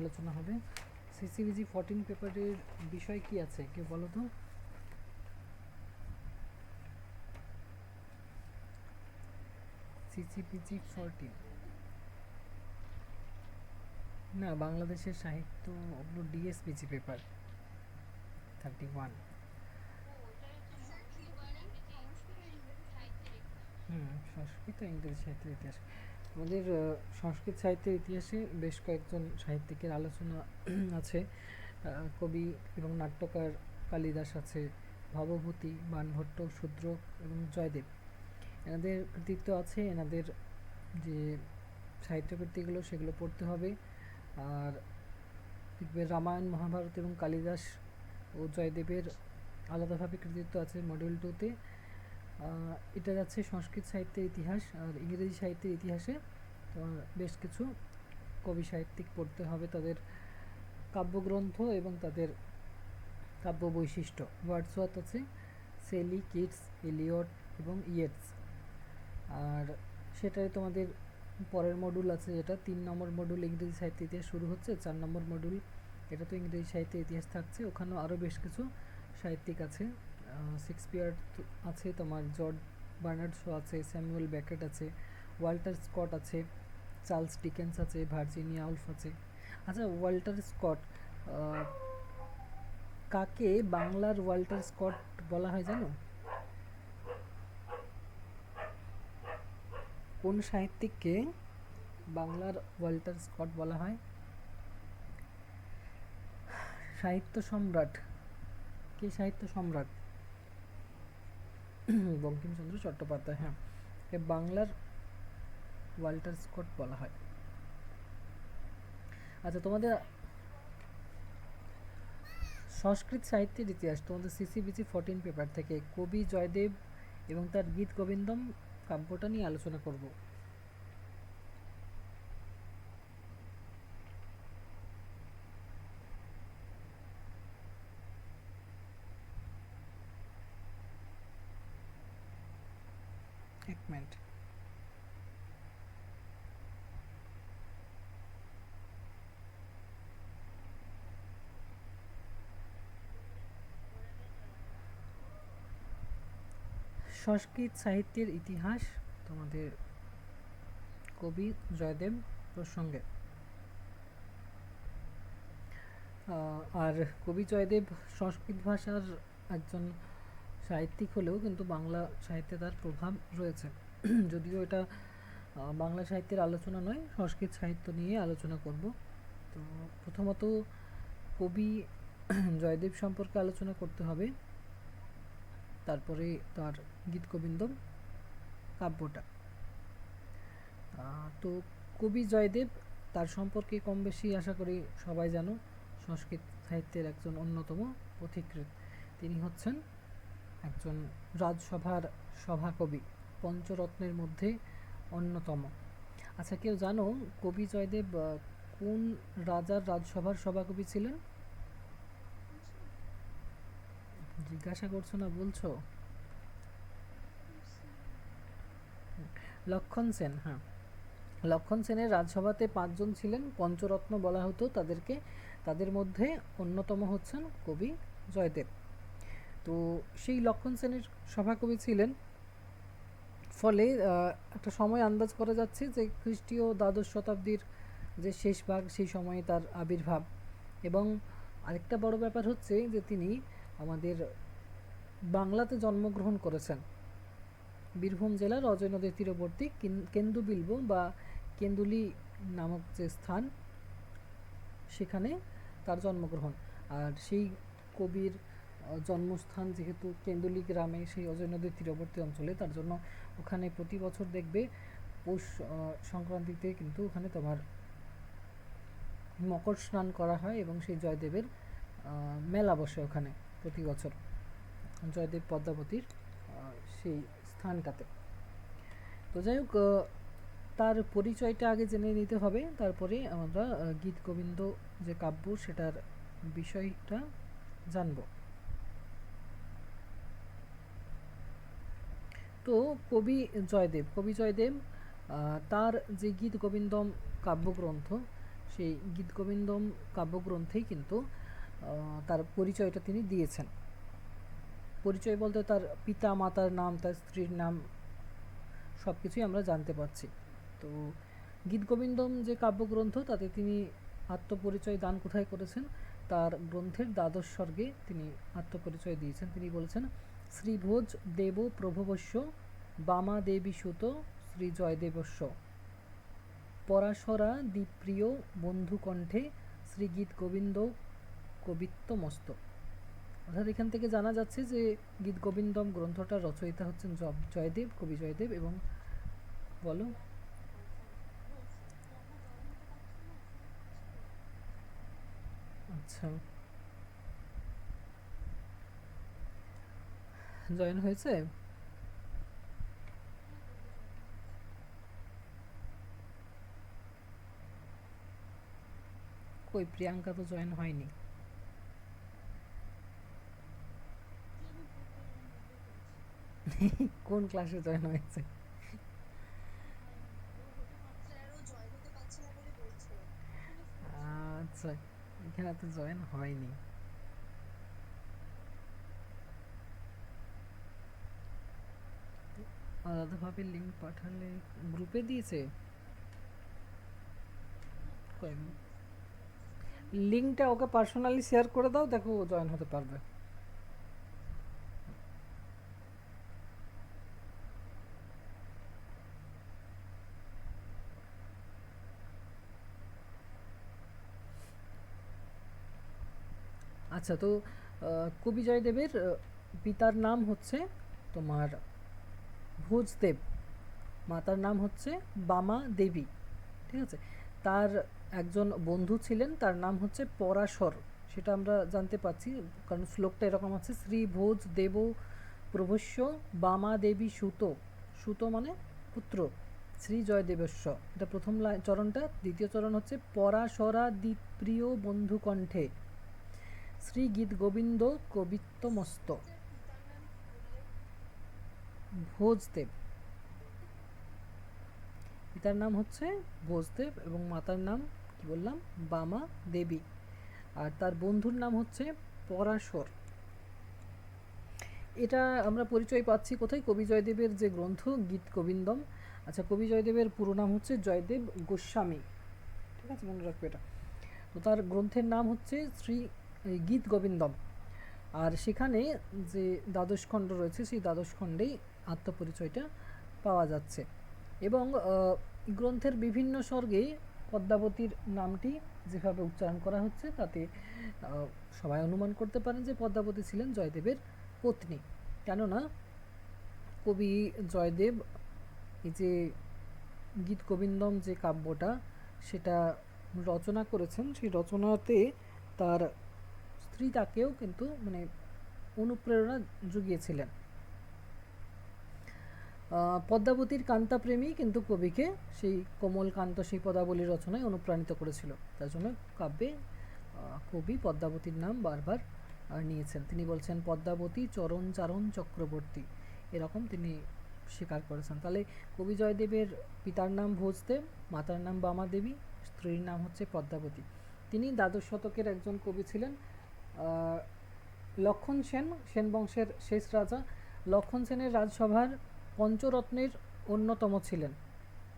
আলোচনা হবে। সিসিবিজি 14 পেপারের বিষয় কি আছে কেউ বলো তো? সিসিবিজি 14 না, বাংলাদেশের সাহিত্য ওগুলো ডিএসপিজি পেপার 31। সংস্কৃত ইংরেজি সাহিত্যের ইতিহাস। আমাদের সংস্কৃত সাহিত্যের ইতিহাসে বেশ কয়েকজন সাহিত্যিকের আলোচনা আছে। কবি এবং নাট্যকার কালিদাস আছে, ভবভূতি, বাণভট্ট, শূদ্রক এবং জয়দেব। এনাদের কৃতিত্ব আছে, এনাদের যে সাহিত্য কৃতিগুলো সেগুলো পড়তে হবে। আর দেখবে রামায়ণ, মহাভারত এবং কালিদাস ও জয়দেবের আলাদাভাবে কৃতিত্ব আছে মডিউল 2-তে। এটা যাচ্ছে সংস্কৃত সাহিত্যের ইতিহাস। আর ইংরেজি সাহিত্যের ইতিহাসে তোমার বেশ কিছু কবি সাহিত্যিক পড়তে হবে, তাদের কাব্যগ্রন্থ এবং তাদের কাব্য বৈশিষ্ট্য। ওয়ার্ডসওয়ার্থ আছে, সেলি, কিটস, এলিয়ট এবং ইয়েটস। আর সেটাই তোমাদের পরের মডিউল আছে, যেটা 3 নম্বর মডিউল ইংরেজি সাহিত্য ইতিহাস শুরু হচ্ছে। 4 নম্বর মডিউল এটা তো ইংরেজি সাহিত্যের ইতিহাস থাকছে, ওখানেও আরও বেশ কিছু সাহিত্যিক আছে। শেক্সপিয়ার আছে, তোমার জর্জ বার্নার্ড শো আছে, স্যামুয়েল বেকেট আছে, ওয়াল্টার স্কট আছে, চার্লস ডিকেন্স আছে, ভার্জিনিয়া উলফ আছে। আচ্ছা, ওয়াল্টার স্কট কাকে বাংলার ওয়াল্টার স্কট বলা হয় জানো? কোন সাহিত্যিককে বাংলার ওয়াল্টার স্কট বলা হয়? সাহিত্য সম্রাট। কে সাহিত্য সম্রাট? বঙ্কিমচন্দ্র চট্টোপাধ্যায়। হ্যাঁ, বাংলার ওয়াল্টার স্কট বলা হয়। আচ্ছা, তোমাদের সংস্কৃত সাহিত্যের ইতিহাস তোমাদের সিসিবিজি 14 পেপার থেকে কবি জয়দেব এবং তার গীত গোবিন্দম কাব্যটা নিয়ে আলোচনা করব। এক মিনিট। সংস্কৃত সাহিত্যের ইতিহাস তোমাদের কবি জয়দেব প্রসঙ্গে। আর কবি জয়দেব সংস্কৃত ভাষার একজন সাহিত্যিক হলেও কিন্তু বাংলা সাহিত্যে তার প্রভাব রয়েছে। যদিও এটা বাংলা সাহিত্যের আলোচনা নয়, সংস্কৃত সাহিত্য নিয়ে আলোচনা করব। তো প্রথমত কবি জয়দেব সম্পর্কে আলোচনা করতে হবে, তারপরে তার গীত গোবিন্দম কাব্যটা। তো কবি জয়দেব, তার সম্পর্কে কম বেশি আশা করি সবাই জানো। সংস্কৃত সাহিত্যের একজন অন্যতম পথিকৃৎ। তিনি হচ্ছেন একজন রাজসভার সভাকবি, পঞ্চরত্নের মধ্যে অন্যতম। আচ্ছা, কেউ জানো কবি জয়দেব কোন রাজার রাজসভার সভাকবি ছিলেন? জিজ্ঞাসা করছো না, বলছো? লক্ষণ সেন। হ্যাঁ, লক্ষণ সেনের রাজসভাতে 5 জন ছিলেন, পঞ্চরত্ন বলা হতো তাদেরকে। তাদের মধ্যে অন্যতম হচ্ছেন কবি জয়দেব। তো সেই লক্ষণ সেনের সভাকবি ছিলেন। ফলে একটা সময় আন্দাজ করা যাচ্ছে যে খ্রিস্টীয় দ্বাদশ শতাব্দীর যে শেষ ভাগ, সেই সময়ে তার আবির্ভাব। এবং আরেকটা বড় ব্যাপার হচ্ছে যে তিনি আমাদের বাংলাতে জন্মগ্রহণ করেছেন। বীরভূম জেলার অজয় নদীর তীরবর্তী কেন্দুবিল্ব বা কেন্দুলি নামক যে স্থান, সেখানে তার জন্মগ্রহণ। আর সেই কবির জন্মস্থান যেহেতু কেন্দুলি গ্রামে, সেই অজয় নদীর তীরবর্তী অঞ্চলে, তার জন্য ওখানে প্রতি বছর দেখবে পৌষ সংক্রান্তিতে কিন্তু ওখানে তোমার মকর স্নান করা হয় এবং সেই জয়দেবের মেলা বসে ওখানে প্রতি বছর, জয়দেব পদ্মাবতীর সেই স্থানটাতে। তো যাই হোক, তার পরিচয়টা আগে জেনে নিতে হবে, তারপরে আমরা গীত গোবিন্দ যে কাব্য সেটার বিষয়টা জানব। তো কবি জয়দেব তার যে গীত গোবিন্দম কাব্যগ্রন্থ, সেই গীতগোবিন্দম কাব্যগ্রন্থেই কিন্তু তার পরিচয়টা তিনি দিয়েছেন। পরিচয় বলতে তার পিতা মাতার নাম, তার স্ত্রীর নাম, সব কিছুই আমরা জানতে পারছি। তো গীতগোবিন্দম যে কাব্যগ্রন্থ, তাতে তিনি আত্মপরিচয় দান কোথায় করেছেন? তার গ্রন্থের দ্বাদশ সর্গে তিনি আত্মপরিচয় দিয়েছেন। তিনি বলেছেন, শ্রীভোজ দেব প্রভবস্য বামা দেবী সুত শ্রী জয়দেবস্য পরাশরা দ্বীপ্রিয় বন্ধুকণ্ঠে শ্রীগীত গোবিন্দ কবিত্বমস্ত। অর্থাৎ এখান থেকে জানা যাচ্ছে যে গীতগোবিন্দম গ্রন্থটার রচয়িতা হচ্ছেন জয়দেব, কবি জয়দেব। এবং বলো। আচ্ছা, জয়েন হয়েছে? কই, প্রিয়াঙ্কা তো জয়েন হয়নি। কোন ক্লাসে জয়েন হয়েছে? আচ্ছা, এখানে তো জয়েন হয়নি। আলাদাভাবে লিঙ্ক পাঠালে গ্রুপে দিয়েছে? লিঙ্কটা ওকে পার্সোনালি শেয়ার করে দাও, দেখো ও জয়েন হতে পারবে। আচ্ছা, তো কবি জয়দেবের পিতার নাম হচ্ছে তোমার ভোজদেব, মাতার নাম হচ্ছে বামা দেবী। ঠিক আছে। তার একজন বন্ধু ছিলেন, তার নাম হচ্ছে পরাশর, সেটা আমরা জানতে পাচ্ছি, কারণ শ্লোকটা এরকম আছে, শ্রী ভোজ দেব প্রভস্য বামা দেবী সুত, সুত মানে পুত্র, শ্রী জয়দেবস্য, এটা প্রথম চরণটা। দ্বিতীয় চরণ হচ্ছে পরাশরা দ্বীপ্রিয় বন্ধুকণ্ঠে শ্রী গীত গোবিন্দ কবিত্বমস্ত। ভোজদেব, পিতার নাম হচ্ছে ভোজদেব এবং মাতার নাম কি বললাম, বামা দেবী। আর তার বন্ধুর নাম হচ্ছে পরাশর। এটা আমরা পরিচয় পাচ্ছি কোথায়? কবি জয়দেবের যে গ্রন্থ গীত গোবিন্দম। আচ্ছা, কবি জয়দেবের পুরো নাম হচ্ছে জয়দেব গোস্বামী। ঠিক আছে, মনে রাখবে এটা। তো তার গ্রন্থের নাম হচ্ছে শ্রী গীত গোবিন্দম। আর সেখানে যে দ্বাদশ খণ্ড রয়েছে, সেই দ্বাদশ খণ্ডেই আত্মপরিচয়টা পাওয়া যাচ্ছে। এবং গ্রন্থের বিভিন্ন স্বর্গে পদ্মাবতীর নামটি যেভাবে উচ্চারণ করা হচ্ছে, তাতে সবাই অনুমান করতে পারেন যে পদ্মাবতী ছিলেন জয়দেবের পত্নী। কেননা কবি জয়দেব এই যে গীত গোবিন্দম যে কাব্যটা, সেটা রচনা করেছেন, সেই রচনাতে তার স্ত্রী তাকেও কিন্তু মানে অনুপ্রেরণা জুগিয়েছিলেন। পদ্মাবতীর কান্তাপ্রেমী কিন্তু কবিকে সেই কোমল কান্ত, সেই পদাবলী রচনায় অনুপ্রাণিত করেছিল। তার জন্য কাব্যে কবি পদ্মাবতীর নাম বারবার নিয়েছেন। তিনি বলছেন পদ্মাবতী চরণ চারণ চক্রবর্তী, এরকম তিনি স্বীকার করেছেন। তাহলে কবি জয়দেবের পিতার নাম ভোজদেব, মাতার নাম বামা দেবী, স্ত্রীর নাম হচ্ছে পদ্মাবতী। তিনি দ্বাদশ শতকের একজন কবি ছিলেন। লক্ষণ সেন, সেন বংশের শেষ রাজা, লক্ষণ সেনের রাজসভার পঞ্চরত্নের অন্যতম ছিলেন।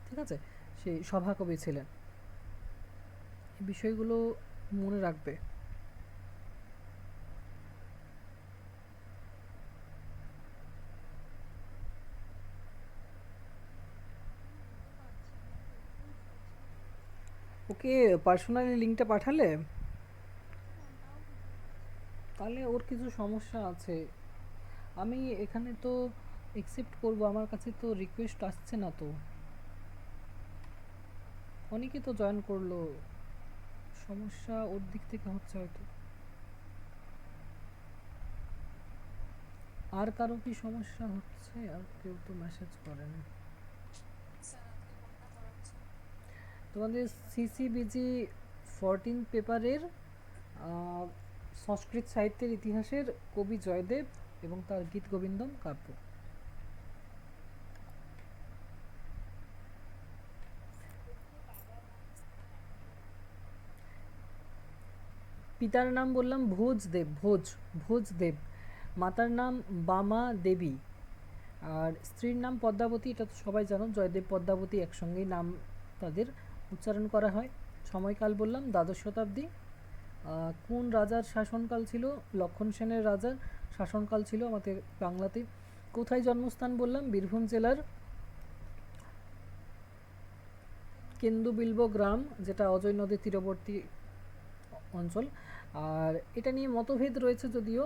ঠিক আছে, সেই সভাকবি ছিলেন। এই বিষয়গুলো মনে রাখবে। ওকে পার্সোনালি লিঙ্কটা পাঠালে? তাহলে ওর কিছু সমস্যা আছে। আমি এখানে তো অ্যাকসেপ্ট করব, আমার কাছে তো রিকোয়েস্ট আসছে না। তো অনেকে তো জয়েন করলো, সমস্যা ওর দিক থেকে হচ্ছে হয়তো। আর কারো কি সমস্যা হচ্ছে? আর কেউ তো মেসেজ করেনি। তোমাদের সিসিবিজি 14 পেপারের সংস্কৃত সাহিত্যের ইতিহাসের কবি জয়দেব এবং তার গীত গোবিন্দম কাব্য। পিতার নাম বললাম ভোজদেব, ভোজদেব। মাতার নাম বামা দেবী। আর স্ত্রীর নাম পদ্মাবতী, এটা তো সবাই জানো, জয়দেব পদ্মাবতী একসঙ্গেই নাম তাদের উচ্চারণ করা হয়। সময়কাল বললাম দ্বাদশ শতাব্দী। কোন রাজার শাসনকাল ছিল? লক্ষণ সেনের রাজার শাসনকাল ছিল আমাদের বাংলাতে। কোথায় জন্মস্থান বললাম? বীরভূম জেলার কেন্দুবিল্ব গ্রাম, যেটা অজয় নদীর তীরবর্তী অঞ্চল। আর এটা নিয়ে মতভেদ রয়েছে, যদিও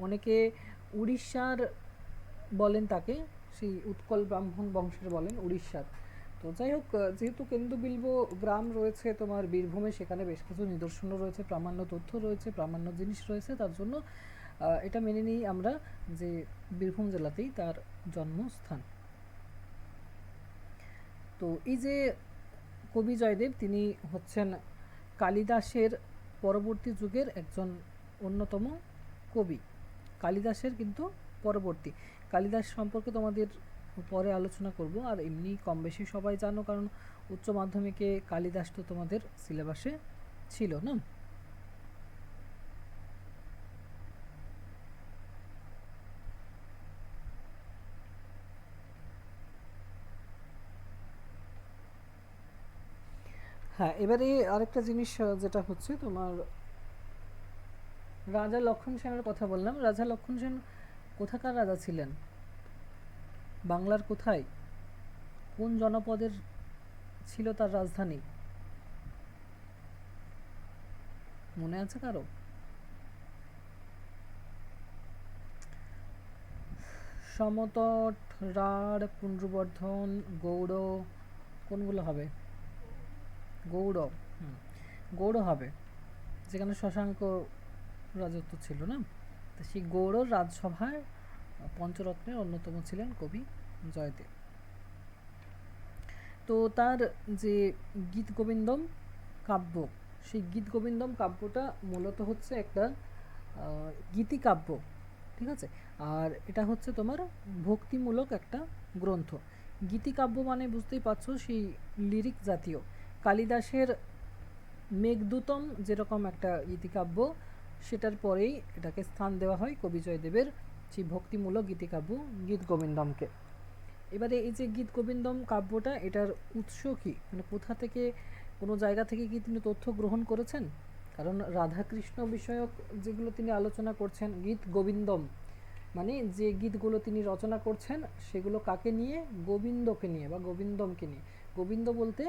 অনেকে উড়িষ্যার বলেন তাকে, সেই উৎকল ব্রাহ্মণ বংশের বলেন উড়িষ্যার। তো যাই হোক, যেহেতু কেন্দুবিল্ব গ্রাম রয়েছে তোমার বীরভূমে, সেখানে বেশ কিছু নিদর্শনও রয়েছে, প্রামাণ্য তথ্য রয়েছে, প্রামাণ্য জিনিস রয়েছে, তার জন্য এটা মেনে নিই আমরা যে বীরভূম জেলাতেই তার জন্মস্থান। তো এই যে কবি জয়দেব, তিনি হচ্ছেন কালিদাসের পরবর্তী যুগের একজন অন্যতম কবি। কালিদাসের কিন্তু পরবর্তী। কালিদাস সম্পর্কে তোমাদের পরে আলোচনা করব। আর এমনি কম বেশি সবাই জানো, কারণ উচ্চ মাধ্যমিকে কালিদাস তো তোমাদের সিলেবাসে ছিল না। হ্যাঁ, এবারে আরেকটা জিনিস যেটা হচ্ছে তোমার, রাজা লক্ষণ সেনের কথা বললাম। রাজা লক্ষণ সেন কোথাকার রাজা ছিলেন? বাংলার কোথায়, কোন জনপদের ছিল তার রাজধানী? মনে আছে কারো? সমতট, রাঢ়, পুণ্ড্রবর্ধন, গৌড়, কোনগুলো হবে? গৌড়। গৌড় হবে, যেখানে শশাঙ্ক রাজত্ব ছিল না। তো সেই গৌড় রাজসভার পঞ্চরত্নের অন্যতম ছিলেন কবি জয়দেব। তো তার যে গীত গোবিন্দম কাব্য, সেই গীত গোবিন্দম কাব্যটা মূলত হচ্ছে একটা গীতিকাব্য, ঠিক আছে। আর এটা হচ্ছে তোমার ভক্তিমূলক একটা গ্রন্থ। গীতিকাব্য মানে বুঝতেই পারছো, সেই লিরিক জাতীয়। কালিদাসের মেঘদূতম যেরকম একটা গীতিকাব্য, সেটার পরেই এটাকে স্থান দেওয়া হয় কবি জয়দেবের সেই ভক্তিমূলক গীতিকাব্য গীত গোবিন্দমকে। এবারে এই যে গীত গোবিন্দম কাব্যটা, এটার উৎস কি, মানে কোথা থেকে, কোনো জায়গা থেকে কি তিনি তথ্য গ্রহণ করেছেন? কারণ রাধাকৃষ্ণ বিষয়ক যেগুলো তিনি আলোচনা করছেন, গীত গোবিন্দম মানে যে গীতগুলো তিনি রচনা করছেন, সেগুলো কাকে নিয়ে? গোবিন্দকে নিয়ে বা গোবিন্দমকে নিয়ে। গোবিন্দ বলতে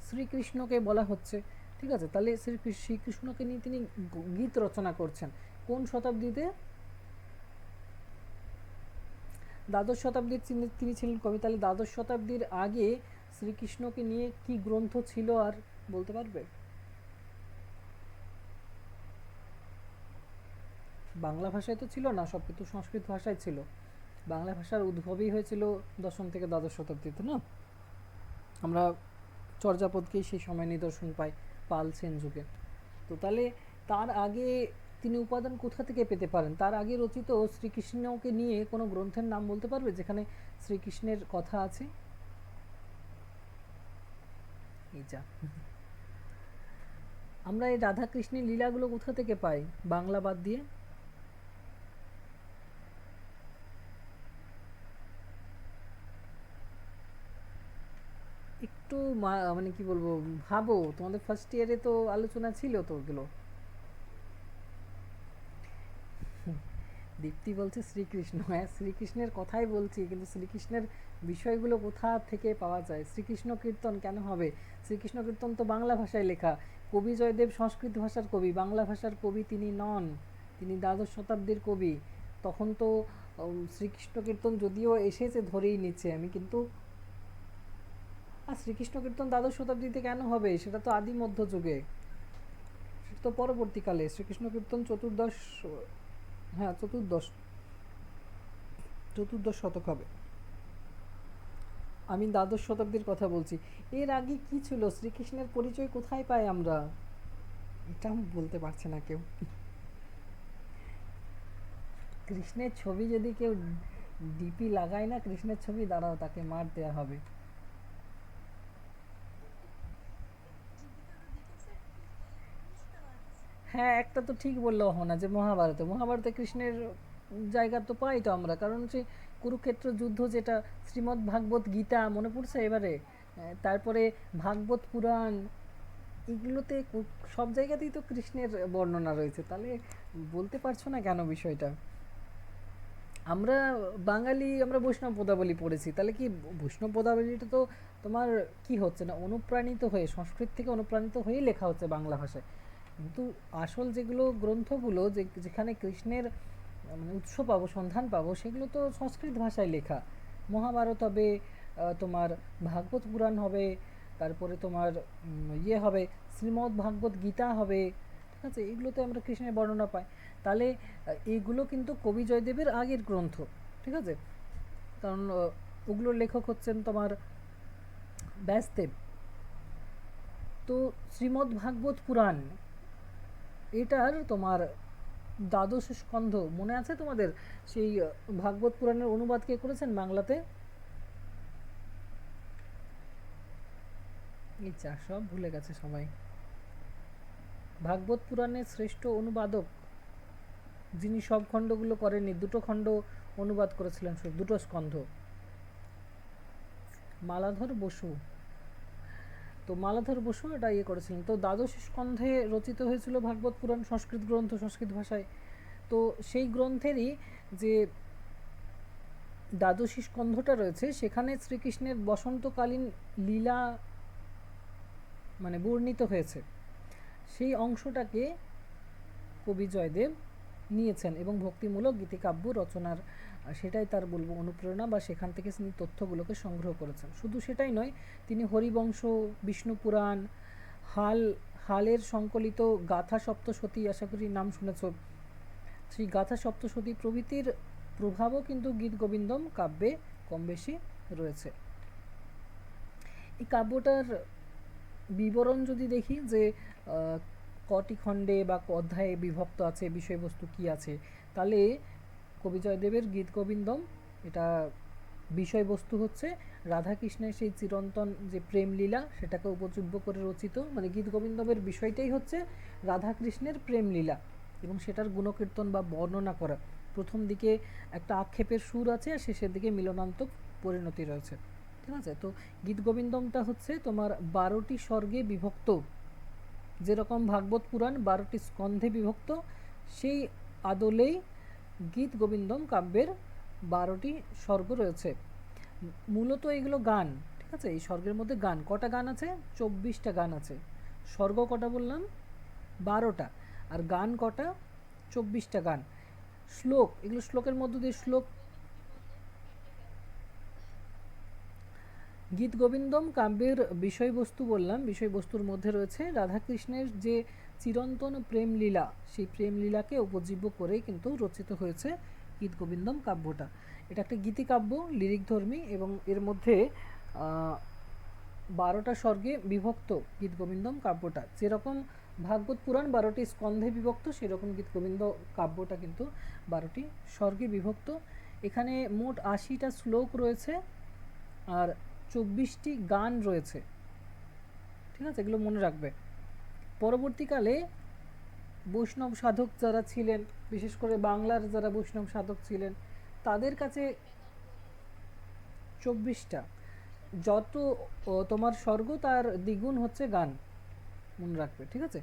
শ্রীকৃষ্ণকে বলা হচ্ছে, ঠিক আছে। তাহলে শ্রীকৃষ্ণকে নিয়ে তিনি গীত রচনা করছেন। কোন শতাব্দীতে? দ্বাদশ শতাব্দীর তিনি ছিলেন কবি। তাহলে দ্বাদশ শতাব্দীর আগে শ্রীকৃষ্ণকে নিয়ে কি গ্রন্থ ছিল আর বলতে পারবে? বাংলা ভাষায় তো ছিল না, সব কিন্তু সংস্কৃত ভাষায় ছিল। বাংলা ভাষার উদ্ভবই হয়েছিল দশম থেকে দ্বাদশ শতাব্দীতে না। আমরা চর্যাপদকেই সেই সময় নিদর্শন পাই, পাল সেন যুগে। তো তাহলে তার আগে তিনি উপাদান কোথা থেকে পেতে পারেন? তার আগে রচিত শ্রীকৃষ্ণকে নিয়ে কোনো গ্রন্থের নাম বলতে পারবে যেখানে শ্রীকৃষ্ণের কথা আছে? এই যা, আমরা এই রাধাকৃষ্ণের লীলাগুলো কোথা থেকে পাই বাংলা বাদ দিয়ে? একটু মানে কি বলবো, ভাবো, তোমাদের ফার্স্ট ইয়ারে তো আলোচনা ছিল তো ওগুলো। দীপ্তি বলছে শ্রীকৃষ্ণ, হ্যাঁ শ্রীকৃষ্ণের কথাই বলছি, কিন্তু শ্রীকৃষ্ণের বিষয়গুলো কোথা থেকে পাওয়া যায়? শ্রীকৃষ্ণ কীর্তন কেন হবে? শ্রীকৃষ্ণ কীর্তন তো বাংলা ভাষায় লেখা। কবি জয়দেব সংস্কৃত ভাষার কবি, বাংলা ভাষার কবি তিনি নন। তিনি দ্বাদশ শতাব্দীর কবি। তখন তো শ্রীকৃষ্ণ কীর্তন যদিও এসেছে ধরেই নিচ্ছে আমি, কিন্তু আর শ্রীকৃষ্ণ কীর্তন দ্বাদশ শতাব্দীতে কেন হবে? সেটা তো আদি মধ্যযুগে, সেটা তো পরবর্তীকালে। শ্রীকৃষ্ণ কীর্তন চতুর্দশ, হ্যাঁ চতুর্দশ চতুর্দশ শতক হবে। আমি দ্বাদশ শতাব্দীর কথা বলছি। এর আগে কি ছিল? শ্রীকৃষ্ণের পরিচয় কোথায় পাই আমরা? এটা বলতে পারছে না কেউ। কৃষ্ণের ছবি যদি কেউ ডিপি লাগায় না, কৃষ্ণের ছবি, দাঁড়াও তাকে মার দেয়া হবে। হ্যাঁ, একটা তো ঠিক বললো না যে মহাভারতে, মহাভারতে কৃষ্ণের জায়গা তো পাই তো আমরা, কারণ সে কুরুক্ষেত্র যুদ্ধ যেটা, শ্রীমদ্ ভাগবত গীতা মনে পড়ছে এবারে, তারপরে ভাগবত পুরাণ, এগুলোতে সব জায়গাতেই তো কৃষ্ণের বর্ণনা রয়েছে, তাহলে বলতে পারছো না কেন বিষয়টা? আমরা বাঙালি, আমরা বৈষ্ণব পদাবলী পড়েছি, তাহলে কি বৈষ্ণব পদাবলীটা তো তোমার কি হচ্ছে না অনুপ্রাণিত হয়ে, সংস্কৃত থেকে অনুপ্রাণিত হয়েই লেখা হচ্ছে বাংলা ভাষায়, কিন্তু আসল যেগুলো গ্রন্থগুলো যেখানে কৃষ্ণের মানে উৎস পাবো, সন্ধান পাবো, সেগুলো তো সংস্কৃত ভাষায় লেখা। মহাভারত হবে, তোমার ভাগবত পুরাণ হবে, তারপরে তোমার ইয়ে হবে, শ্রীমদ্ ভাগবত গীতা হবে, ঠিক আছে, এগুলোতে আমরা কৃষ্ণের বর্ণনা পাই। তাহলে এইগুলো কিন্তু কবি জয়দেবের আগের গ্রন্থ, ঠিক আছে, কারণ ওগুলোর লেখক হচ্ছেন তোমার ব্যাসদেব। তো শ্রীমদ্ ভাগবত পুরাণ, এটার তোমার দ্বাদশ স্কন্ধ মনে আছে তোমাদের? সেই ভাগবত পুরাণের অনুবাদ কে করেছেন বাংলাতে? ইচ্ছা, সব ভুলে গেছে সবাই। ভাগবত পুরাণের শ্রেষ্ঠ অনুবাদক যিনি সব খণ্ডগুলো করেননি, দুটো খণ্ড অনুবাদ করেছিলেন, দুটো স্কন্ধ, মালাধর বসু। তো মালাধর বসু এটা ইয়ে করেছিলেন। তো দ্বাদশ স্কন্ধে রচিত হয়েছিল ভাগবত পুরাণ, সংস্কৃত গ্রন্থ, সংস্কৃত ভাষায়। তো সেই গ্রন্থেরই যে দ্বাদশী স্কন্ধটা রয়েছে, সেখানে শ্রীকৃষ্ণের বসন্তকালীন লীলা মানে বর্ণিত হয়েছে, সেই অংশটাকে কবি জয়দেব নিয়েছেন এবং ভক্তিমূলক গীতিকাব্য রচনার সেটাই তার বলবো অনুপ্রেরণা, বা সেখান থেকে তিনি তথ্যগুলোকে সংগ্রহ করেছেন। শুধু সেটাই নয়, তিনি হরিবংশ, বিষ্ণু পুরাণ, হাল হালের সংকলিত গাথা সপ্তশতী, আশা করি নাম শুনেছ, সেই গাথা সপ্তশতী প্রভৃতির প্রভাবও কিন্তু গীত গোবিন্দম কাব্যে কম বেশি রয়েছে। এই কাব্যটার বিবরণ যদি দেখি যে কটি খণ্ডে বা অধ্যায়ে বিভক্ত আছে, বিষয়বস্তু কি আছে, তাহলে কবি জয়দেবের গীত গোবিন্দম, এটা বিষয়বস্তু হচ্ছে রাধাকৃষ্ণের সেই চিরন্তন যে প্রেমলীলা, সেটাকে উপজীব্য করে রচিত, মানে গীত গোবিন্দমের বিষয়টাই হচ্ছে রাধাকৃষ্ণের প্রেমলীলা এবং সেটার গুণকীর্তন বা বর্ণনা করা। প্রথম দিকে একটা আক্ষেপের সুর আছে আর শেষের দিকে মিলনান্তক পরিণতি রয়েছে, ঠিক আছে। তো গীত গোবিন্দমটা হচ্ছে তোমার 12টি স্বর্গে বিভক্ত, যেরকম ভাগবত পুরাণ 12টি স্কন্ধে বিভক্ত, সেই আদলেই গীত গোবিন্দম কাব্যের 12টি স্বর্গ রয়েছে। মূলত এগুলো গান, ঠিক আছে, এই স্বর্গের মধ্যে গান, কটা গান আছে? 24টা গান আছে। স্বর্গ কটা বললাম? 12টা। আর গান কটা? 24টা গান। শ্লোক, এগুলো শ্লোকের মধ্য দিয়ে শ্লোক। গীত গোবিন্দম কাব্যের বিষয়বস্তু বললাম, বিষয়বস্তুর মধ্যে রয়েছে রাধাকৃষ্ণের যে চিরন্তন প্রেম লীলা, সেই প্রেম লীলাকে উপজীব্য করেই কিন্তু রচিত হয়েছে গীত গোবিন্দম কাব্যটা। এটা একটা গীতিকাব্য, লিরিক ধর্মী, এবং এর মধ্যে 12টা স্বর্গে বিভক্ত গীত গোবিন্দম কাব্যটা। যেরকম ভাগবত পুরাণ 12টি স্কন্ধে বিভক্ত, সেরকম গীত গোবিন্দ কাব্যটা কিন্তু 12টি স্বর্গে বিভক্ত। এখানে মোট 80টা শ্লোক রয়েছে আর 24টি গান রয়েছে, ঠিক আছে, এগুলো মনে রাখবে। পরবর্তীকালে বৈষ্ণব সাধক যারা ছিলেন, বিশেষ করে বাংলার যারা বৈষ্ণব সাধক ছিলেন, তাদের কাছে 24টা, যত তোমার স্বর্গ তার দ্বিগুণ হচ্ছে গান, মনে রাখবে, ঠিক আছে।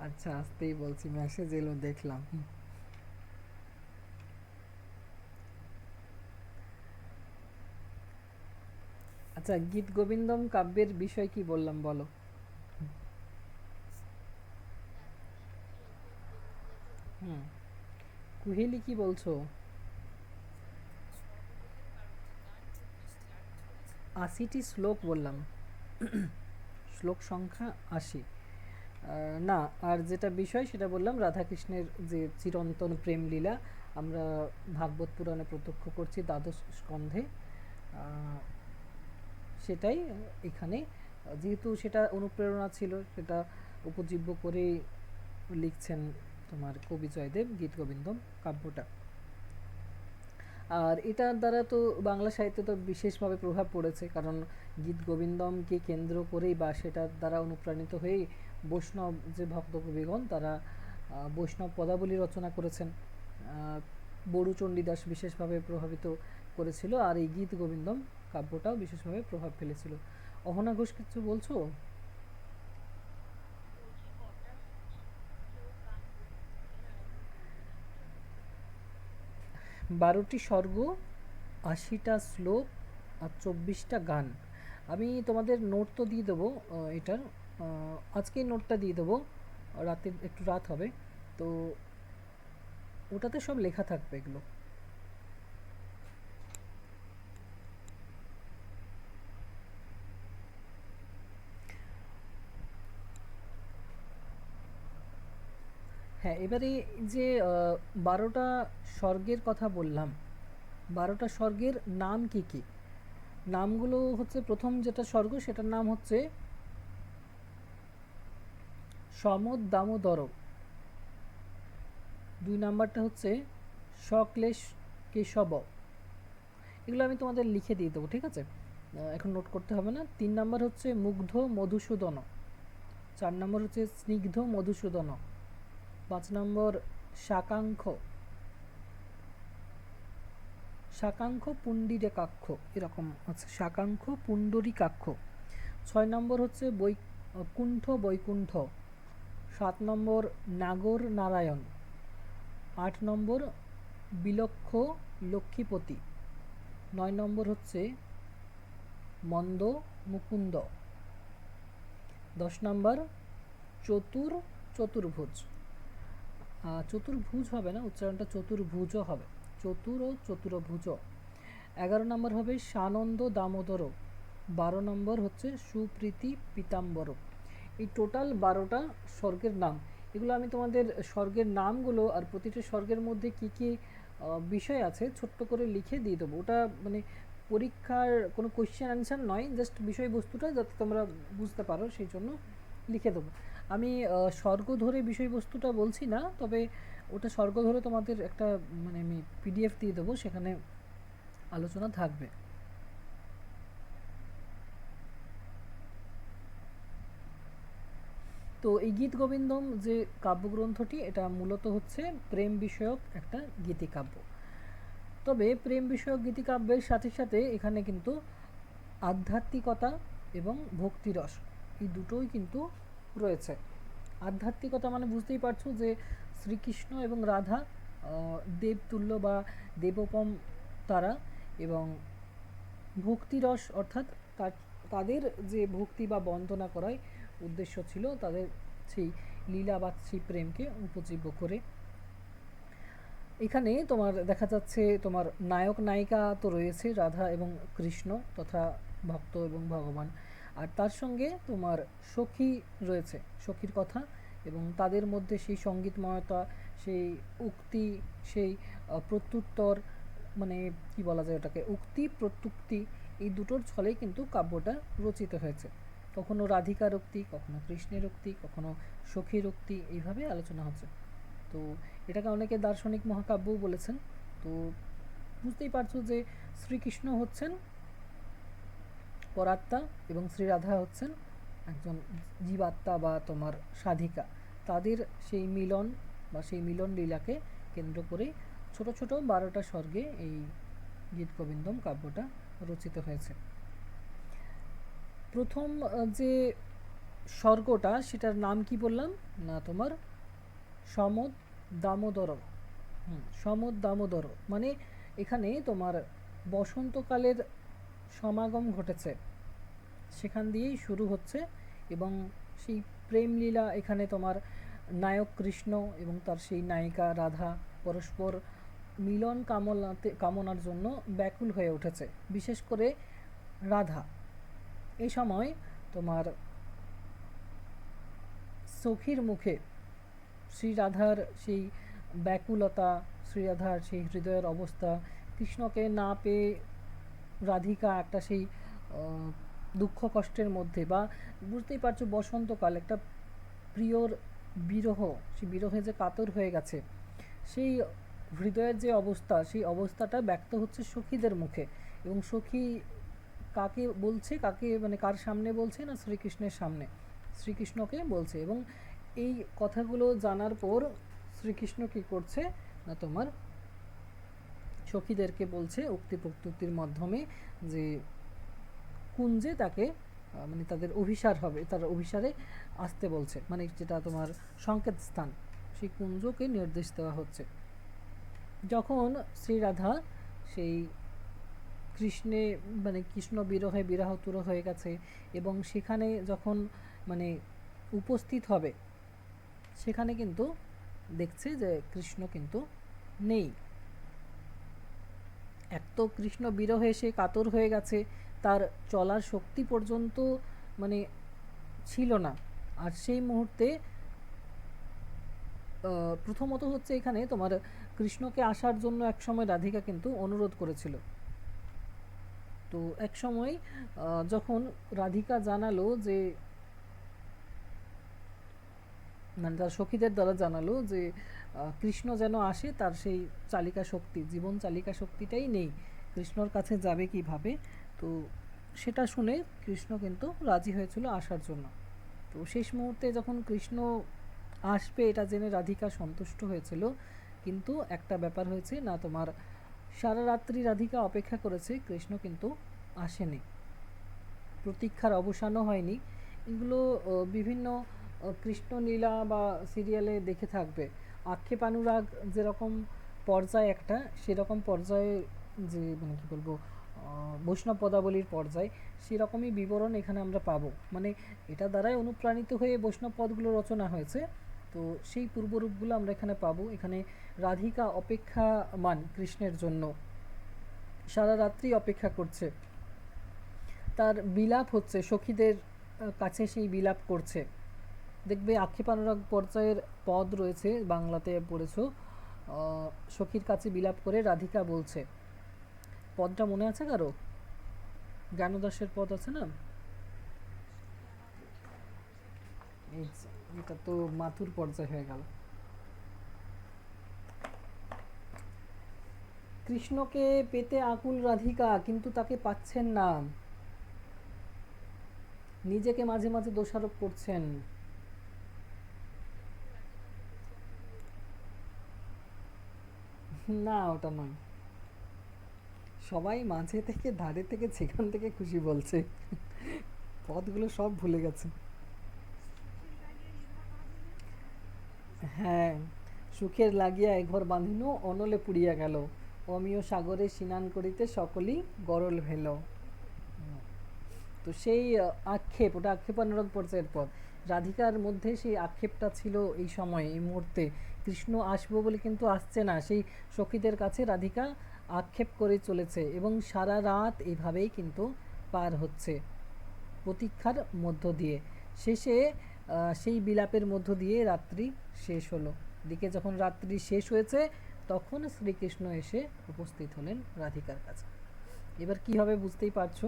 আচ্ছা, আসতেই বলছি, মেসেজ এলো দেখলাম। আচ্ছা, গীত গোবিন্দম কাব্যের বিষয় কি বললাম বলো? হুম, কুহেলি কি বলছো? 80টি শ্লোক বললাম, শ্লোক সংখ্যা 80। না, আর যেটা বিষয় সেটা বললাম রাধাকৃষ্ণের যে চিরন্তন প্রেম লীলা, আমরা ভাগবত পুরাণে প্রত্যক্ষ করছি দ্বাদশ স্কন্ধে। সেটাই এখানে, যেহেতু সেটা অনুপ্রেরণা ছিল, সেটা উপজীব্য করে লিখছেন তোমার কবি জয়দেব গীত গোবিন্দম কাব্যটা। আর এটার দ্বারা তো বাংলা সাহিত্যে তো বিশেষভাবে প্রভাব পড়েছে, কারণ গীত গোবিন্দমকে কেন্দ্র করেই বা সেটার দ্বারা অনুপ্রাণিত হয়েই বৈষ্ণব যে ভক্ত কবিগণ তারা বৈষ্ণব পদাবলী রচনা করেছেন। বড়ু চণ্ডীদাস বিশেষভাবে প্রভাবিত করেছিল, আর এই গীত গোবিন্দম কাব্যটাও বিশেষভাবে প্রভাব ফেলেছিল। অহনা ঘোষ কিছু বলছো? 12টি স্বর্গ, 80টা শ্লোক আর 24টা গান। আমি তোমাদের নোট তো দিয়ে দেবো এটার, আজকেই নোটটা দিয়ে দেবো, রাতে একটু রাত হবে তো ওটাতে সব লেখা থাকবে এগুলো। হ্যাঁ, এবারে যে 12টা স্বর্গের কথা বললাম, 12টা স্বর্গের নাম কি কি? নামগুলো হচ্ছে, প্রথম যেটা স্বর্গ সেটার নাম হচ্ছে সমদ দামোদর, 2 নাম্বারটা হচ্ছে সকলেশ কেশব। এগুলো আমি তোমাদের লিখে দিয়ে দেবো, ঠিক আছে? এখন নোট করতে হবে না। 3 নাম্বার হচ্ছে মুগ্ধ মধুসূদন, 4 নম্বর হচ্ছে স্নিগ্ধ মধুসূদন, 5 নম্বর শাকাঙ্ক, শাকাঙ্ক পুণ্ডিরেকাক্ষ, এরকম আছে, শাকাঙ্ক পুণ্ডরিকাক্ষ। 6 নম্বর হচ্ছে বৈকুণ্ঠ বৈকুণ্ঠ, 7 নম্বর নাগর নারায়ণ, 8 নম্বর বিলক্ষ লক্ষ্মীপতি, 9 নম্বর হচ্ছে মন্দ মুকুন্দ, 10 নম্বর চতুর্ভুজ। চতুর্ভুজ হবে না, উচ্চারণটা চতুর্ভুজ হবে, চতুর ও চতুর্ভুজ। 11 নম্বর হবে সানন্দ দামোদর, 12 নম্বর হচ্ছে সুপ্রীতি পীতাম্বর। এই টোটাল 12টা স্বর্গের নাম। এগুলো আমি তোমাদের স্বর্গের নামগুলো আর প্রতিটি স্বর্গের মধ্যে কি কি বিষয় আছে ছোট্ট করে লিখে দিয়ে দেবো। ওটা মানে পরীক্ষার কোনো কোয়েশ্চেন অ্যান্সার নয়, জাস্ট বিষয়বস্তুটা যাতে তোমরা বুঝতে পারো সেই জন্য লিখে দেবো। আমি স্বর্গ ধরে বিষয়বস্তুটা বলছি না, তবে ওটা স্বর্গ ধরে তোমাদের একটা মানে আমি পিডিএফ দিয়ে দেবো, সেখানে আলোচনা থাকবে। তো এই গীত গোবিন্দম যে কাব্যগ্রন্থটি, এটা মূলত হচ্ছে প্রেম বিষয়ক একটা গীতিকাব্য। তবে প্রেম বিষয়ক গীতিকাব্যের সাথে সাথে এখানে কিন্তু আধ্যাত্মিকতা এবং ভক্তিরস এই দুটোই কিন্তু রয়েছে। আধ্যাত্মিকতা মানে বুঝতেই পারছো যে শ্রীকৃষ্ণ এবং রাধা দেবতুল্য বা দেবোপম তারা, এবং ভক্তিরস অর্থাৎ তাদের যে ভক্তি বা বন্দনা করাই উদ্দেশ্য ছিল, তাদের সেই লীলা বা সেই প্রেমকে উপজীব্য করে। এখানে তোমার দেখা যাচ্ছে তোমার নায়ক নায়িকা তো রয়েছে রাধা এবং কৃষ্ণ তথা ভক্ত এবং ভগবান, আর তার সঙ্গে তোমার সখী রয়েছে, সখীর কথা এবং তাদের মধ্যে সেই সঙ্গীতময়তা, সেই উক্তি, সেই প্রত্যুত্তর, মানে কি বলা যায় ওটাকে, উক্তি প্রত্যুক্তি, এই দুটোর ছলেই কিন্তু কাব্যটা রচিত হয়েছে। কখনো রাধিকার উক্তি, কখনো কৃষ্ণের উক্তি, কখনো সখীর উক্তি, এইভাবে আলোচনা হচ্ছে। তো এটাকে অনেকে দার্শনিক মহাকাব্যও বলেছেন। তো বুঝতেই পারছো যে শ্রীকৃষ্ণ হচ্ছেন পরাত্মা এবং শ্রীরাধা হচ্ছেন একজন জীবাত্মা বা তোমার সাধিকা। তাদের সেই মিলন বা সেই মিলন লীলাকে কেন্দ্র করে ছোট ছোট 12টা স্বর্গে এই গীত গোবিন্দম কাব্যটা রচিত হয়েছে। প্রথম যে স্বর্গটা সেটার নাম কি বললাম না, তোমার সমদ দামোদর। সমদ দামোদর মানে এখানে তোমার বসন্তকালের সমাগম ঘটেছে, সেখান দিয়েই শুরু হচ্ছে, এবং সেই প্রেমলীলা এখানে তোমার নায়ক কৃষ্ণ এবং তার সেই নায়িকা রাধা পরস্পর মিলন কামনার জন্য ব্যাকুল হয়ে উঠেছে। বিশেষ করে রাধা এই সময় তোমার সখীর মুখে শ্রীরাধার সেই ব্যাকুলতা, শ্রীরাধার সেই হৃদয়ের অবস্থা, কৃষ্ণকে না পেয়ে রাধিকা একটা সেই দুঃখ কষ্টের মধ্যে, বা বুঝতেই পারছো বসন্তকাল একটা প্রিয়র বিরহ, সেই বিরহে যে কাতর হয়ে গেছে, সেই হৃদয়ের যে অবস্থা, সেই অবস্থাটা ব্যক্ত হচ্ছে সখীদের মুখে। এবং সখী কাকে বলছে, কাকে মানে কার সামনে বলছে না, শ্রীকৃষ্ণের সামনে, শ্রীকৃষ্ণকে বলছে। এবং এই কথাগুলো জানার পর শ্রীকৃষ্ণ কী করছে না, তোমার সখীদেরকে বলছে উক্তি প্রত্যুক্তির মাধ্যমে যে কুঞ্জে তাকে মানে তাদের অভিসার হবে, তার অভিসারে আসতে বলছে, মানে যেটা তোমার সংকেত স্থান, সেই কুঞ্জকে নির্দেশ দেওয়া হচ্ছে। যখন শ্রীরাধা সেই কৃষ্ণে মানে কৃষ্ণ বিরহে বিরাহতুর হয়ে গেছে এবং সেখানে যখন মানে উপস্থিত হবে, সেখানে কিন্তু দেখছে যে কৃষ্ণ কিন্তু নেই। এক তো কৃষ্ণ বিরহে সে কাতর হয়ে গেছে, তার চলার শক্তি পর্যন্ত মানে ছিল না। আর সেই মুহূর্তে প্রথমত হচ্ছে এখানে তোমার কৃষ্ণকে আসার জন্য একসময় রাধিকা কিন্তু অনুরোধ করেছিল। তো এক সময় যখন রাধিকা জানালো যে মানে তার সখীদের দ্বারা জানালো যে কৃষ্ণ যেন আসে, তার সেই চালিকা শক্তি, জীবন চালিকা শক্তিটাই নেই, কৃষ্ণর কাছে যাবে কিভাবে। তো সেটা শুনে কৃষ্ণ কিন্তু রাজি হয়েছিল আসার জন্য। তো শেষ মুহূর্তে যখন কৃষ্ণ আসবে এটা জেনে রাধিকা সন্তুষ্ট হয়েছিল, কিন্তু একটা ব্যাপার হয়েছে না, তোমার সারা রাত্রি রাধিকা অপেক্ষা করেছে, কৃষ্ণ কিন্তু আসেনি, প্রতীক্ষার অবসানও হয়নি। এগুলো বিভিন্ন কৃষ্ণলীলা বা সিরিয়ালে দেখে থাকবে। আক্ষেপানুরাগ যেরকম পর্যায় একটা, সেরকম পর্যায়ে যে মানে কী বলবো বৈষ্ণব পদাবলীর পর্যায়, সেরকমই বিবরণ এখানে আমরা পাবো। মানে এটা দ্বারাই অনুপ্রাণিত হয়ে বৈষ্ণব পদগুলো রচনা হয়েছে। তো সেই পূর্বরূপগুলো আমরা এখানে পাবো। এখানে রাধিকা অপেক্ষামান কৃষ্ণের জন্য, সারা রাত্রি অপেক্ষা করছে, তার বিলাপ হচ্ছে, সখীদের কাছে সেই বিলাপ করছে। দেখবে আক্ষেপানুরাগ পর্যায়ের পদ রয়েছে, বাংলাতে পড়েছো, সখীর কাছে বিলাপ করে রাধিকা বলছে। পদটা মনে আছে কারো? জ্ঞানদাসের পদ আছে না? এটা তো মাথুর পর্যায় হয়ে গেল। কৃষ্ণকে পেতে আকুল রাধিকা, কিন্তু তাকে পাচ্ছেন না, নিজেকে মাঝে মাঝে দোষারোপ করছেন। না, ওটা নয়। সবাই মাঝে থেকে, ধারে থেকে, যেখান থেকে খুশি বলছে, পদগুলো সব ভুলে গেছে। হ্যাঁ, সুখের লাগিয়া এঘর বাঁধিনু, অনলে পুড়িয়া গেল, অমিয় সাগরে স্নান করিতে সকলেই গরল ভেল। তো সেই আক্ষেপ, ওটা আক্ষেপানুরাগ পর্যায়ের পর, রাধিকার মধ্যে সেই আক্ষেপটা ছিল এই সময়ে, এই মুহূর্তে কৃষ্ণ আসবো বলে কিন্তু আসছে না। সেই সখীদের কাছে রাধিকা আক্ষেপ করে চলেছে এবং সারা রাত এভাবেই কিন্তু পার হচ্ছে প্রতীক্ষার মধ্য দিয়ে। শেষে সেই বিলাপের মধ্য দিয়ে রাত্রি শেষ হলো। দিকে যখন রাত্রি শেষ হয়েছে, তখন শ্রীকৃষ্ণ এসে উপস্থিত হলেন রাধিকার কাছে। এবার কি হবে বুঝতেই পারছো।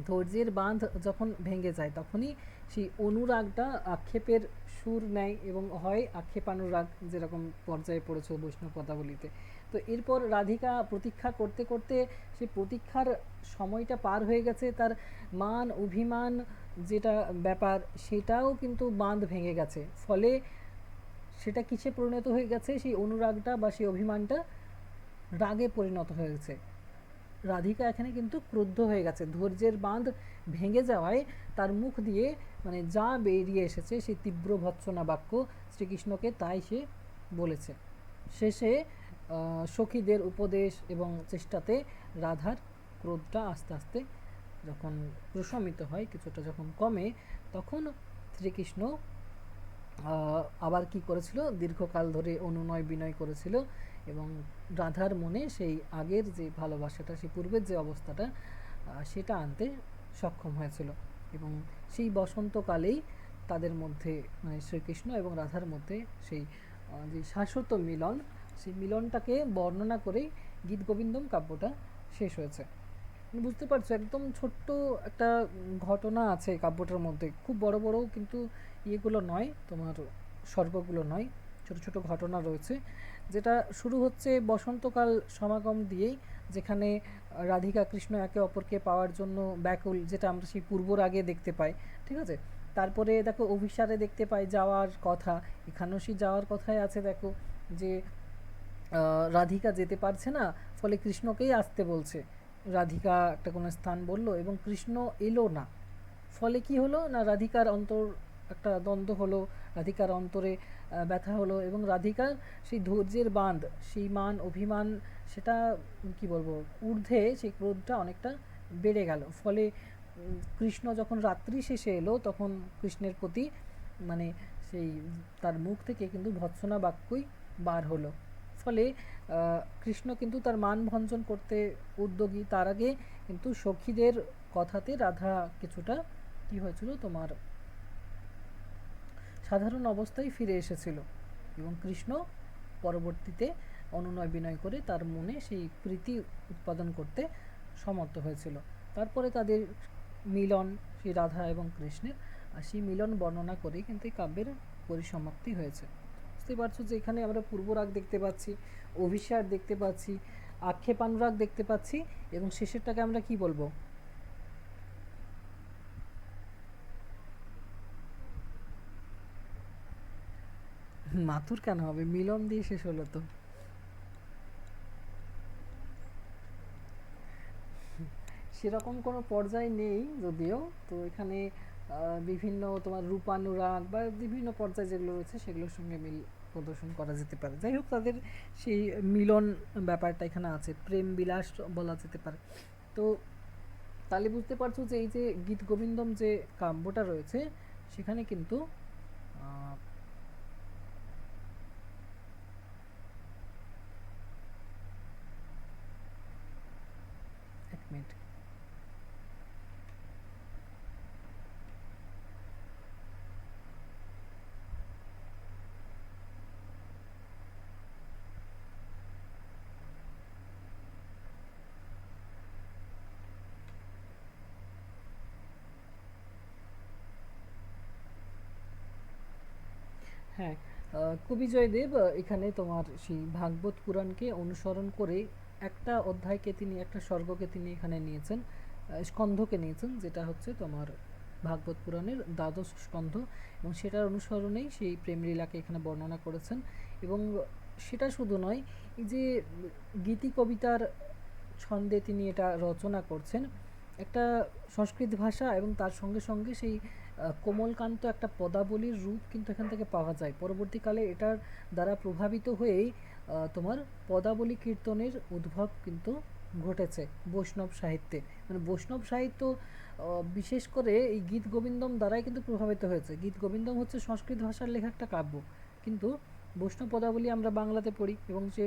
ধৈর্যের বাঁধ যখন ভেঙে যায়, তখনই সেই অনুরাগটা আক্ষেপের সুর নেয় এবং হয় আক্ষেপানুরাগ, যেরকম পর্যায়ে পড়েছে বৈষ্ণব পদাবলিতে। তো এরপর রাধিকা প্রতীক্ষা করতে করতে সেই প্রতীক্ষার সময়টা পার হয়ে গেছে, তার মান অভিমান যেটা ব্যাপার, সেটাও কিন্তু বাঁধ ভেঙে গেছে। ফলে সেটা কিসে পরিণত হয়ে গেছে, সেই অনুরাগটা বা সেই অভিমানটা রাগে পরিণত হয়ে গেছে। রাধিকা এখানে কিন্তু ক্রুদ্ধ হয়ে গেছে, ধৈর্যের বাঁধ ভেঙে যাওয়ায় তার মুখ দিয়ে মানে যা বেরিয়ে এসেছে সেই তীব্র ভৎসনা বাক্য শ্রীকৃষ্ণকে, তাই সে বলেছে। শেষে সখীদের উপদেশ এবং চেষ্টাতে রাধার ক্রোধটা আস্তে আস্তে যখন প্রশমিত হয়, কিছুটা যখন কমে, তখন শ্রীকৃষ্ণ আবার কি করেছিল, দীর্ঘকাল ধরে অনুনয় বিনয় করেছিল এবং রাধার মনে সেই আগের যে ভালোবাসাটা, সেই পূর্বের যে অবস্থাটা, সেটা আনতে সক্ষম হয়েছিল। এবং সেই বসন্তকালেই তাদের মধ্যে মানে শ্রীকৃষ্ণ এবং রাধার মধ্যে সেই যে শাশ্বত মিলন, সেই মিলনটাকে বর্ণনা করেই গীতগোবিন্দম কাব্যটা শেষ হয়েছে। বুঝতে পারছো, একদম ছোট্ট একটা ঘটনা আছে কাব্যটার মধ্যে, খুব বড় বড় কিন্তু ইয়েগুলো নয়, তোমার স্বর্গগুলো নয়, ছোট ছোট ঘটনা রয়েছে। যেটা শুরু হচ্ছে বসন্তকাল সমাগম দিয়েই, যেখানে রাধিকা কৃষ্ণ একে অপরকে পাওয়ার জন্য ব্যাকুল, যেটা আমরা সেই পূর্বর আগে দেখতে পাই। ঠিক আছে, তারপরে দেখো অভিসারে দেখতে পাই যাওয়ার কথা, এখানেও সেই যাওয়ার কথাই আছে। দেখো যে রাধিকা যেতে পারছে না, ফলে কৃষ্ণকেই আসতে বলছে। রাধিকা একটা কোনো স্থান বলল এবং কৃষ্ণ এলো না, ফলে কি হলো না, রাধিকার অন্তর একটা দ্বন্দ্ব হলো, রাধিকার অন্তরে ব্যথা হলো, এবং রাধিকার সেই ধৈর্যের বাঁধ, সেই মান অভিমান, সেটা কি বলবো, ঊর্ধ্বে সেই ক্রোধটা অনেকটা বেড়ে গেল। ফলে কৃষ্ণ যখন রাত্রি শেষে এলো, তখন কৃষ্ণের প্রতি মানে সেই তার মুখ থেকে কিন্তু ভৎসনা বাক্যই বার হলো। ফলে কৃষ্ণ কিন্তু তার মান ভঞ্জন করতে উদ্যোগী। তার আগে কিন্তু সখীদের কথাতে রাধা কিছুটা কি হয়েছিল তোমার সাধারণ অবস্থায় ফিরে এসেছিল, এবং কৃষ্ণ পরবর্তীতে অনুনয় বিনয় করে তার মনে সেই প্রীতি উৎপাদন করতে সমর্থ হয়েছিল। তারপরে তাদের মিলন, সেই রাধা এবং কৃষ্ণের, আর সেই মিলন বর্ণনা করেই কিন্তু এই কাব্যের পরিসমাপ্তি হয়েছে। বুঝতে পারছো যে এখানে আমরা পূর্বরাগ দেখতে পাচ্ছি, অভিসার দেখতে পাচ্ছি, আক্ষেপানুরাগ দেখতে পাচ্ছি, এবং শেষেরটাকে আমরা কি বলবো? মাথুর কেন হবে, মিলন দিয়ে শেষ হলো তো। সেরকম কোনো পর্যায় নেই যদিও, তো এখানে বিভিন্ন তোমার রূপানুরাগ বা বিভিন্ন পর্যায় যেগুলো রয়েছে সেগুলোর সঙ্গে মিল প্রদর্শন করা যেতে পারে। যাই হোক, তাদের সেই মিলন ব্যাপারটা এখানে আছে, প্রেম বিলাস বলা যেতে পারে। তো তাহলে বুঝতে পারছো যে এই যে গীত গোবিন্দম যে কাব্যটা রয়েছে, সেখানে কিন্তু আহ, এক মিনিট। হ্যাঁ, কবি জয়দেব এখানে তোমার সেই ভাগবত পুরাণকে অনুসরণ করে একটা অধ্যায়কে তিনি, একটা স্বর্গকে তিনি এখানে নিয়েছেন, স্কন্ধকে নিয়েছেন, যেটা হচ্ছে তোমার ভাগবত পুরাণের দ্বাদশ স্কন্ধ, এবং সেটার অনুসরণেই সেই প্রেমলীলাকে এখানে বর্ণনা করেছেন। এবং সেটা শুধু নয়, এই যে গীতি কবিতার ছন্দে তিনি এটা রচনা করছেন, একটা সংস্কৃত ভাষা এবং তার সঙ্গে সঙ্গে সেই কোমলকান্ত একটা পদাবলীর রূপ কিন্তু এখান থেকে পাওয়া যায়। পরবর্তীকালে এটার দ্বারা প্রভাবিত হয়েই তোমার পদাবলী কীর্তনের উদ্ভব কিন্তু ঘটেছে বৈষ্ণব সাহিত্যে। মানে বৈষ্ণব সাহিত্য বিশেষ করে এই গীত গোবিন্দম দ্বারাই কিন্তু প্রভাবিত হয়েছে। গীত গোবিন্দম হচ্ছে সংস্কৃত ভাষার লেখা একটা কাব্য, কিন্তু বৈষ্ণব পদাবলী আমরা বাংলাতে পড়ি, এবং যে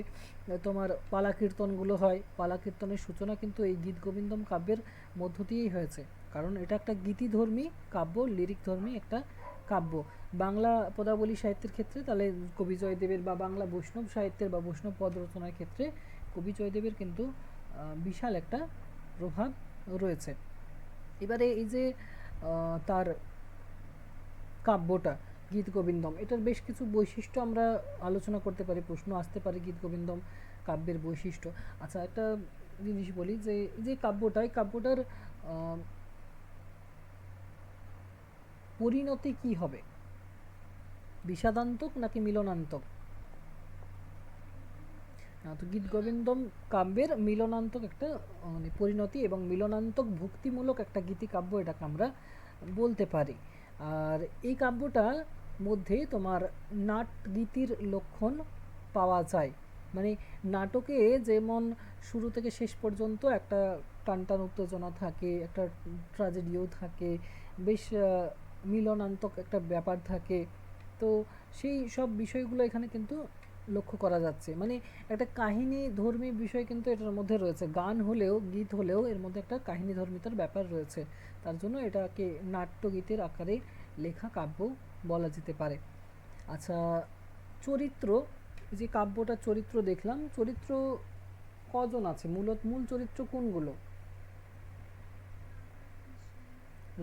তোমার পালা কীর্তনগুলো হয়, পালা কীর্তনের সূচনা কিন্তু এই গীত গোবিন্দম কাব্যের মধ্য দিয়েই হয়েছে, কারণ এটা একটা গীতিধর্মী কাব্য, লিরিক ধর্মী একটা কাব্য। বাংলা পদাবলী সাহিত্যের ক্ষেত্রে তাহলে কবি জয়দেবের, বা বাংলা বৈষ্ণব সাহিত্যের বা বৈষ্ণব পদ রচনার ক্ষেত্রে কবি জয়দেবের কিন্তু বিশাল একটা প্রভাব রয়েছে। এবারে এই যে তার কাব্যটা গীত গোবিন্দম, এটার বেশ কিছু বৈশিষ্ট্য আমরা আলোচনা করতে পারি, প্রশ্ন আসতে পারে গীত গোবিন্দম কাব্যের বৈশিষ্ট্য। আচ্ছা, একটা জিনিস বলি যে এই যে কাব্যটা, এই কাব্যটার পরিণতি কি হবে, বিষাদান্তক নাকি মিলনান্তক? তো গীত গোবিন্দম কাব্যের মিলনান্তক একটা মানে পরিণতি, এবং মিলনান্তক ভক্তিমূলক একটা গীতিকাব্য এটাকে আমরা বলতে পারি। আর এই কাব্যটার মধ্যে তোমার নাট গীতির লক্ষণ পাওয়া যায়। মানে নাটকে যেমন শুরু থেকে শেষ পর্যন্ত একটা টানটান উত্তেজনা থাকে, একটা ট্র্যাজেডিও থাকে, বেশ মিলনান্তক একটা ব্যাপার থাকে। তো সেই সব বিষয়গুলো এখানে কিন্তু লক্ষ্য করা যাচ্ছে। মানে একটা কাহিনী ধর্মী বিষয় কিন্তু এটার মধ্যে রয়েছে, গান হলেও গীত হলেও এর মধ্যে একটা কাহিনী ধর্মিতার ব্যাপার রয়েছে। তার জন্য এটাকে নাট্যগীতের আকারে লেখা কাব্য বলা যেতে পারে। আচ্ছা, চরিত্র, যে কাব্যটার চরিত্র দেখলাম, চরিত্র কজন আছে, মূল চরিত্র কোনগুলো?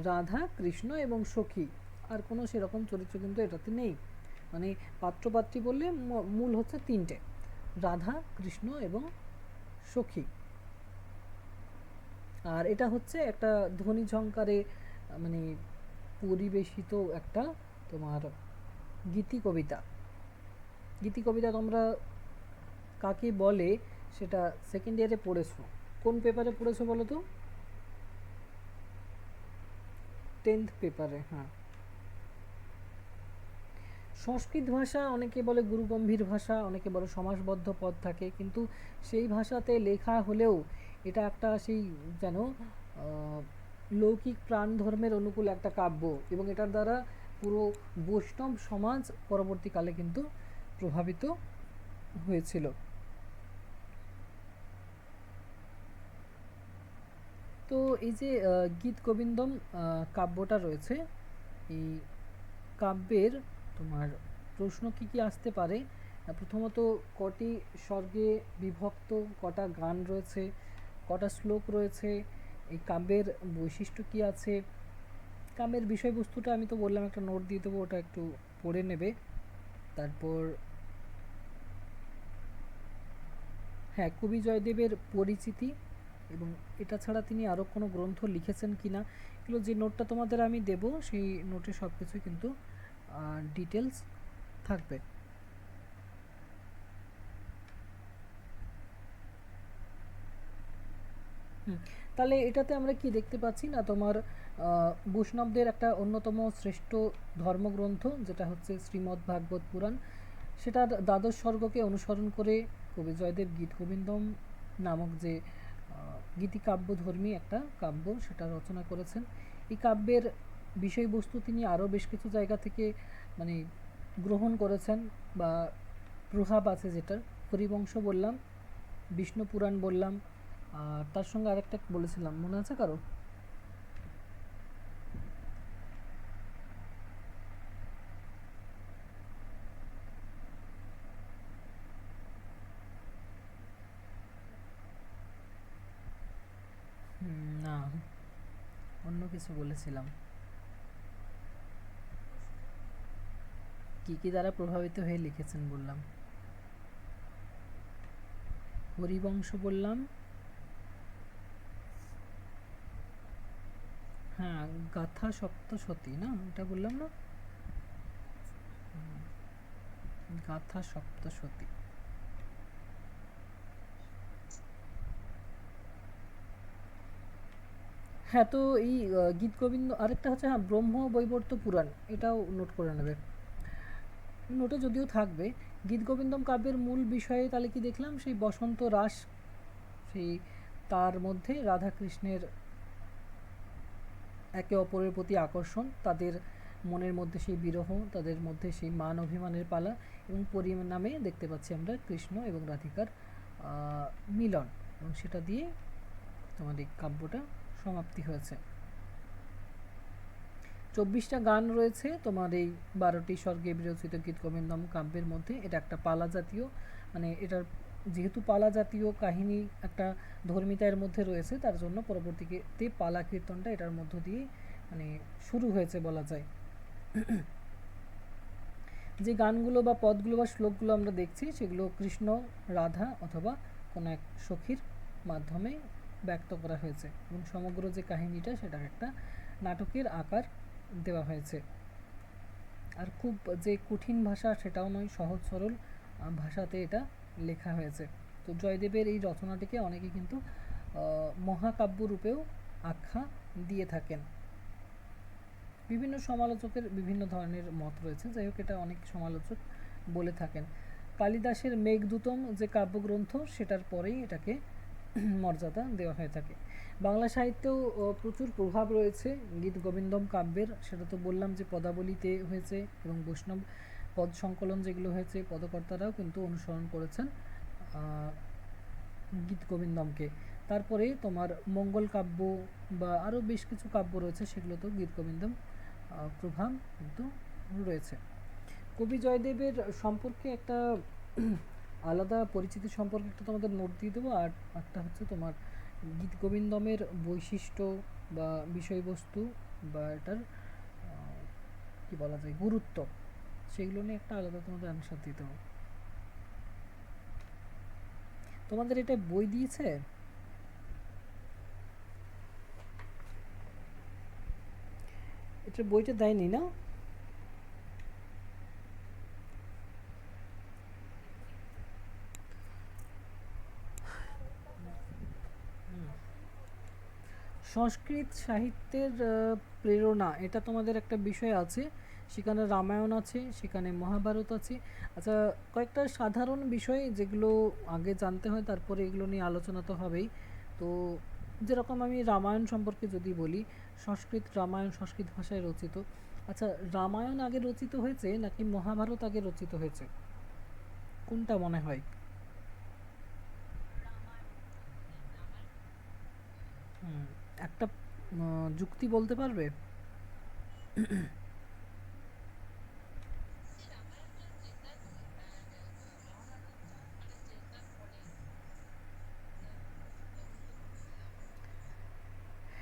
রাধা, কৃষ্ণ এবং সখী, আর কোনো সেরকম চরিত্র কিন্তু এটাতে নেই। মানে পাত্রপাত্রী বললে মূল হচ্ছে তিনটে, রাধা, কৃষ্ণ এবং সখী। আর এটা হচ্ছে একটা ধ্বনি ঝংকারে মানে পরিবেশিত একটা তোমার গীতি কবিতা। গীতি কবিতা তোমরা কাকে বলে সেটা সেকেন্ড ইয়ারে পড়েছো। কোন পেপারে পড়েছো বলো তো? 10th পেপারে, হ্যাঁ। সংস্কৃত ভাষা অনেকে বলে গুরুগম্ভীর ভাষা, অনেকে বলে সমাসবদ্ধ পদ থাকে, কিন্তু সেই ভাষাতে লেখা হলেও এটা একটা সেই যেন লৌকিক প্রাণ ধর্মের অনুকূল একটা কাব্য, এবং এটার দ্বারা পুরো বৈষ্ণব সমাজ পরবর্তীকালে কিন্তু প্রভাবিত হয়েছিল। তো এই যে গীত গোবিন্দম কাব্যটা রয়েছে, এই কাব্যের তোমার প্রশ্ন কি কি আসতে পারে? প্রথমত, কটি স্বর্গে বিভক্ত, কটা গান রয়েছে, কটা শ্লোক রয়েছে, এই কাব্যের বৈশিষ্ট্য কি আছে, কাব্যের বিষয়বস্তুটা আমি তো বললাম একটা নোট দিয়ে দেবো, ওটা একটু পড়ে নেবে। তারপর হ্যাঁ, কবি জয়দেবের পরিচিতি, এবং এটা ছাড়া তিনি আরও কোনো গ্রন্থ লিখেছেন কিনা, এগুলো যে নোটটা তোমাদের আমি দেব সেই নোটে সব কিছু কিন্তু ডিটেলস থাকবে। তাহলে এটাতে আমরা কি দেখতে পাচ্ছি না, তোমার বৈষ্ণবদের একটা অন্যতম শ্রেষ্ঠ ধর্মগ্রন্থ যেটা হচ্ছে শ্রীমদ্ ভাগবত পুরাণ, সেটার দ্বাদশ স্বর্গকে অনুসরণ করে কবি জয়দেব গীত গোবিন্দম নামক যে গীতিকাব্যধর্মী একটা কাব্য সেটা রচনা করেছেন। এই কাব্যের বিষয়বস্তু তিনি আরও বেশ কিছু জায়গা থেকে মানে গ্রহণ করেছেন বা প্রভাব আছে, যেটা হরিবংশ বললাম, বিষ্ণু পুরাণ বললাম, আর তার সঙ্গে আরেকটা বলেছিলাম, মনে আছে কারো? না, অন্য কিছু বলেছিলাম। কি কি দ্বারা প্রভাবিত হয়ে লিখেছেন বললাম, হরিবংশ বললাম, হ্যাঁ, গাথা সপ্তশতী না, এটা বললাম না, গাথা সপ্তশতী। হ্যাঁ, তো এই গীত গোবিন্দ আরেকটা হচ্ছে, হ্যাঁ, ব্রহ্ম বৈবর্ত পুরাণ, এটাও নোট করে নেবে, নোটে যদিও থাকবে। গীত গোবিন্দম কাব্যের মূল বিষয়ে তাহলে কি দেখলাম, সেই বসন্ত রাস, সেই তার মধ্যে রাধা কৃষ্ণের একে অপরের প্রতি আকর্ষণ, তাদের মনের মধ্যে সেই বিরহ, তাদের মধ্যে সেই মান অভিমানের পালা, এবং পরিণামে দেখতে পাচ্ছি আমরা কৃষ্ণ এবং রাধিকার মিলন, এবং সেটা দিয়ে তোমার এই কাব্যটা সমাপ্তি হয়েছে। 24টা গান রয়েছে তোমার এই 12টি স্বর্গে বিরচিত গীত গোবিন্দম কাব্যের মধ্যে। এটা একটা পালা জাতীয়, মানে এটার যেহেতু পালা জাতীয় কাহিনী একটা ধর্মিতা এর মধ্যে রয়েছে, তার জন্য পরবর্তীতে পালা কীর্তনটা এটার মধ্য দিয়ে মানে শুরু হয়েছে বলা যায়। যে গানগুলো বা পদগুলো বা শ্লোকগুলো আমরা দেখছি সেগুলো কৃষ্ণ, রাধা অথবা কোনো এক সখীর মাধ্যমে ব্যক্ত করা হয়েছে, এবং সমগ্র যে কাহিনীটা সেটার একটা নাটকের আকার দেওয়া হয়েছে। আর খুব যে কঠিন ভাষা সেটাও নয়, সহজ সরল ভাষাতে এটা লেখা হয়েছে। তো জয়দেবের এই রচনাটিকে অনেকে কিন্তু মহাকাব্য রূপেও আখ্যা দিয়ে থাকেন। বিভিন্ন সমালোচকের বিভিন্ন ধরনের মত রয়েছে, যাই হোক এটা অনেক সমালোচক বলে থাকেন। কালিদাসের মেঘদূতম যে কাব্যগ্রন্থ সেটার পরেই এটাকে মর্যাদা দেওয়া হয়ে থাকে। বাংলা সাহিত্যেও প্রচুর প্রভাব রয়েছে গীত গোবিন্দম কাব্যের, সেটা তো বললাম যে পদাবলিতে হয়েছে, এবং বৈষ্ণব পদ সংকলন যেগুলো হয়েছে পদকর্তারাও কিন্তু অনুসরণ করেছেন গীত গোবিন্দমকে। তারপরে তোমার মঙ্গল কাব্য বা আরও বেশ কিছু কাব্য রয়েছে, সেগুলো তো গীত গোবিন্দম প্রভাব কিন্তু রয়েছে। কবি জয়দেবের সম্পর্কে একটা আলাদা পরিচিতি সম্পর্কে একটা তোমাদের নোট দিয়ে দেবো, আর একটা হচ্ছে তোমার গীত গোবিন্দমের বৈশিষ্ট্য বা বিষয়বস্তু বা এটার কি বলা যায় গুরুত্ব, সেগুলো নিয়ে একটা আলাদা তোমাদের অ্যান্সার দিতে হবে। তোমাদের এটা বই দিয়েছে? এটা বইটা দেয়নি না? সংস্কৃত সাহিত্যের প্রেরণা, এটা তোমাদের একটা বিষয় আছে। সেখানে রামায়ণ আছে, সেখানে মহাভারত আছে। আচ্ছা, কয়েকটা সাধারণ বিষয় যেগুলো আগে জানতে হয়, তারপরে এগুলো নিয়ে আলোচনা তো হবেই। তো যেরকম আমি রামায়ণ সম্পর্কে যদি বলি, সংস্কৃত রামায়ণ সংস্কৃত ভাষায় রচিত। আচ্ছা, রামায়ণ আগে রচিত হয়েছে নাকি মহাভারত আগে রচিত হয়েছে, কোনটা মনে হয়? হুম, একটা যুক্তি বলতে পারবে?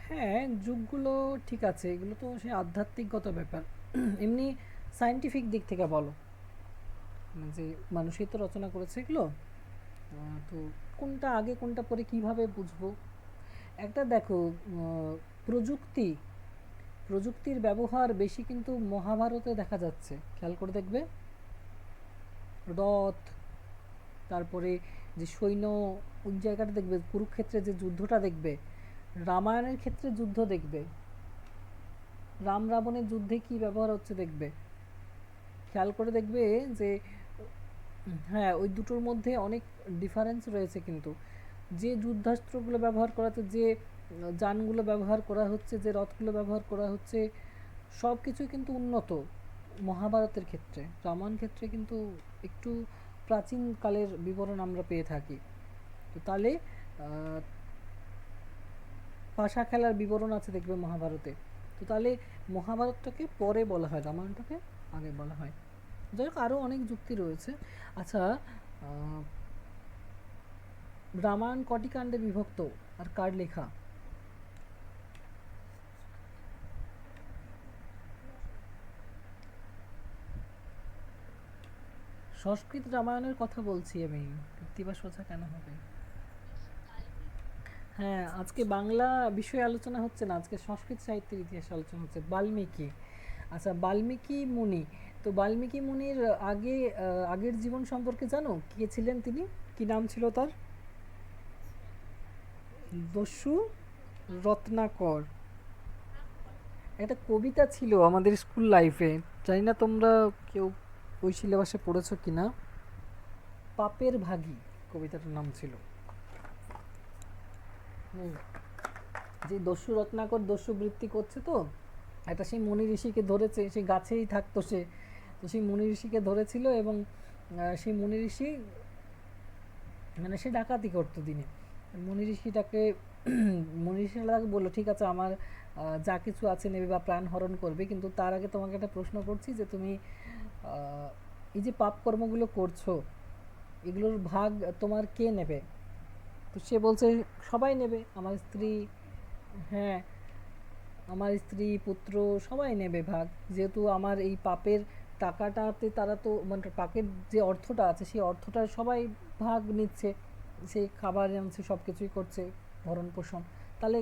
হ্যাঁ, যুগগুলো ঠিক আছে, এগুলো তো সেই আধ্যাত্মিকগত ব্যাপার। এমনি সায়েন্টিফিক দিক থেকে বলো, মানে যে মানুষই তো রচনা করেছে এগুলো। তো কোনটা আগে কোনটা পরে কিভাবে বুঝবো? একটা দেখো, প্রযুক্তি প্রযুক্তির ব্যবহার বেশি কিন্তু মহাভারতে দেখা যাচ্ছে, খেয়াল করে দেখবে। রথ, তারপরে যে সৈন্য, ওই জায়গাটা দেখবে, কুরুক্ষেত্রে যে যুদ্ধটা দেখবে। রামায়ণের ক্ষেত্রে যুদ্ধ দেখবে, রাম রাবণের যুদ্ধে কি ব্যবহার হচ্ছে দেখবে। খেয়াল করে দেখবে যে হ্যাঁ, ওই দুটোর মধ্যে অনেক ডিফারেন্স রয়েছে কিন্তু। যে যুদ্ধাস্ত্রগুলো ব্যবহার করা হচ্ছে, যে যানগুলো ব্যবহার করা হচ্ছে, যে রথগুলো ব্যবহার করা হচ্ছে, সব কিছুই কিন্তু উন্নত মহাভারতের ক্ষেত্রে। রামায়ণ ক্ষেত্রে কিন্তু একটু প্রাচীন কালের বিবরণ আমরা পেয়ে থাকি। তো তাহলে পাশা খেলার বিবরণ আছে দেখবে মহাভারতে। তো তাহলে মহাভারতটাকে পরে বলা হয়, রামায়ণটাকে আগে বলা হয়। যাই হোক, আরও অনেক যুক্তি রয়েছে। আচ্ছা, আহ, রামায়ণ কটি কাণ্ডে বিভক্ত আর কার লেখা? সংস্কৃত রামায়ণের কথা বলছি আমি, কৃত্তিবা সোজা কেন হবে? হ্যাঁ, আজকে বাংলা বিষয়ে আলোচনা হচ্ছে না, আজকে সংস্কৃত সাহিত্যের ইতিহাস আলোচনা হচ্ছে। বাল্মীকি, আচ্ছা বাল্মীকি মুনি। তো বাল্মীকি মুনির আগের জীবন সম্পর্কে জানো, কে ছিলেন তিনি? কি নাম ছিল তার? দস্যু রত্নাকর। একটা কবিতা ছিল আমাদের স্কুল লাইফে, জানি না তোমরা কেউ ওই সিলেবাসে পড়েছো কিনা। পাপের ভাগী কবিতাটার নাম ছিল। হুম, যে দস্যু রত্নাকর দস্যু বৃত্তি করছে, তো একটা সেই মুনি ঋষিকে ধরেছে, সেই গাছেই থাকতো সে। তো সেই মুনি ঋষিকে ধরেছিল, এবং সেই মুনি ঋষি, মানে সে ডাকাতি করতো দিনে। মুনি ঋষিটাকে মুনি ঋষিরা তাকে বললো, ঠিক আছে, আমার যা কিছু আছে নেবে বা প্রাণ হরণ করবে, কিন্তু তার আগে তোমাকে একটা প্রশ্ন করছি, যে তুমি আহ, এই যে পাপ কর্মগুলো করছো, এগুলোর ভাগ তোমার কে নেবে? তো সে বলছে, সবাই নেবে, আমার স্ত্রী, হ্যাঁ, আমার স্ত্রী পুত্র সবাই নেবে ভাগ। যেহেতু আমার এই পাপের টাকাটাতে তারা তো, মানে পাপের যে অর্থটা আছে সেই অর্থটা সবাই ভাগ নিচ্ছে, সেই খাবার আনছে, সব কিছুই করছে, ভরণ পোষণ। তাহলে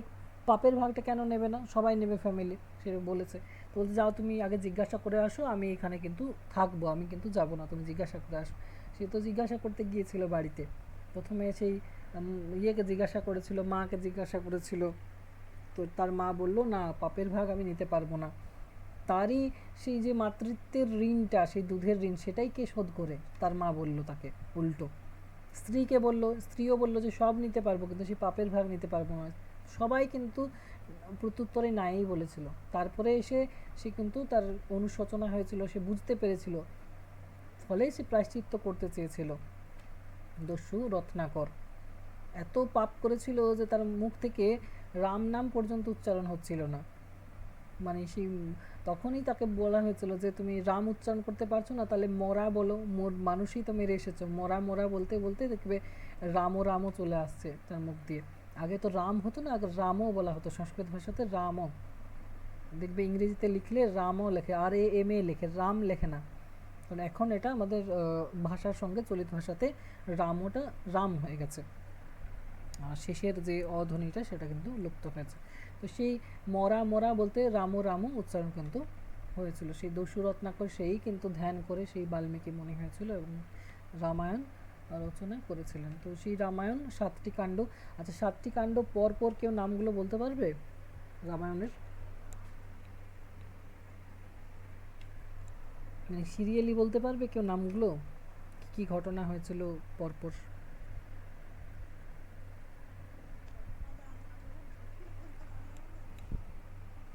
পাপের ভাগটা কেন নেবে না, সবাই নেবে ফ্যামিলি, সে বলেছে। তো বলতে, যাও তুমি আগে জিজ্ঞাসা করে আসো, আমি এখানে কিন্তু থাকবো, আমি কিন্তু যাব না, তুমি জিজ্ঞাসা করে আসো। সে তো জিজ্ঞাসা করতে গিয়েছিল বাড়িতে, প্রথমে সেই ইয়েকে জিজ্ঞাসা করেছিল, মাকে জিজ্ঞাসা করেছিল। তো তার মা বলল, না, পাপের ভাগ আমি নিতে পারবো না। তারই সেই যে মাতৃত্বের ঋণটা, সেই দুধের ঋণ, সেটাই কে শোধ করে, তার মা বলল তাকে উল্টো। স্ত্রীকে বলল, স্ত্রীও বলল যে সব নিতে পারবো, কিন্তু সেই পাপের ভাগ নিতে পারবো না। সবাই কিন্তু প্রত্যুত্তরে নাই বলেছিল। তারপরে এসে সে কিন্তু তার অনুশোচনা হয়েছিল, সে বুঝতে পেরেছিল, ফলে সে প্রায়শ্চিত্ত করতে চেয়েছিল। দস্যু রত্নাকর এত পাপ করেছিল যে তার মুখ থেকে রাম নাম পর্যন্ত উচ্চারণ হচ্ছিল না। মানে সেই তখনই তাকে বলা হয়েছিল যে তুমি রাম উচ্চারণ করতে পারছো না, তাহলে মরা বলো, মানুষই তো মেরে এসেছো। মরা মরা বলতে বলতে দেখবে রামও রামও চলে আসছে তার মুখ দিয়ে। আগে তো রাম হতো না, আগে রামও বলা হতো, সংস্কৃত ভাষাতে রামও। দেখবে ইংরেজিতে লিখলে রামও লেখে, আর এ এম এ লেখে, রাম লেখে না। কারণ এখন এটা আমাদের ভাষার সঙ্গে চলিত ভাষাতে রামটা রাম হয়ে গেছে, আর শেষের যে অধ্বনিটা সেটা কিন্তু লুপ্ত হয়েছে। তো সেই মরা মরা বলতে রাম রাম উচ্চারণ কিন্তু হয়েছিল, সেই দস্যু রত্নাকর সেই কিন্তু ধ্যান করে সেই বাল্মীকি মনে হয়েছিল এবং রামায়ণ রচনা করেছিলেন। তো সেই রামায়ণ 7টি কাণ্ড। আচ্ছা, 7টি কাণ্ড পর পর কেউ নামগুলো বলতে পারবে রামায়ণের? মানে সিরিয়ালি বলতে পারবে কেউ নামগুলো, কি কি ঘটনা হয়েছিল পরপর?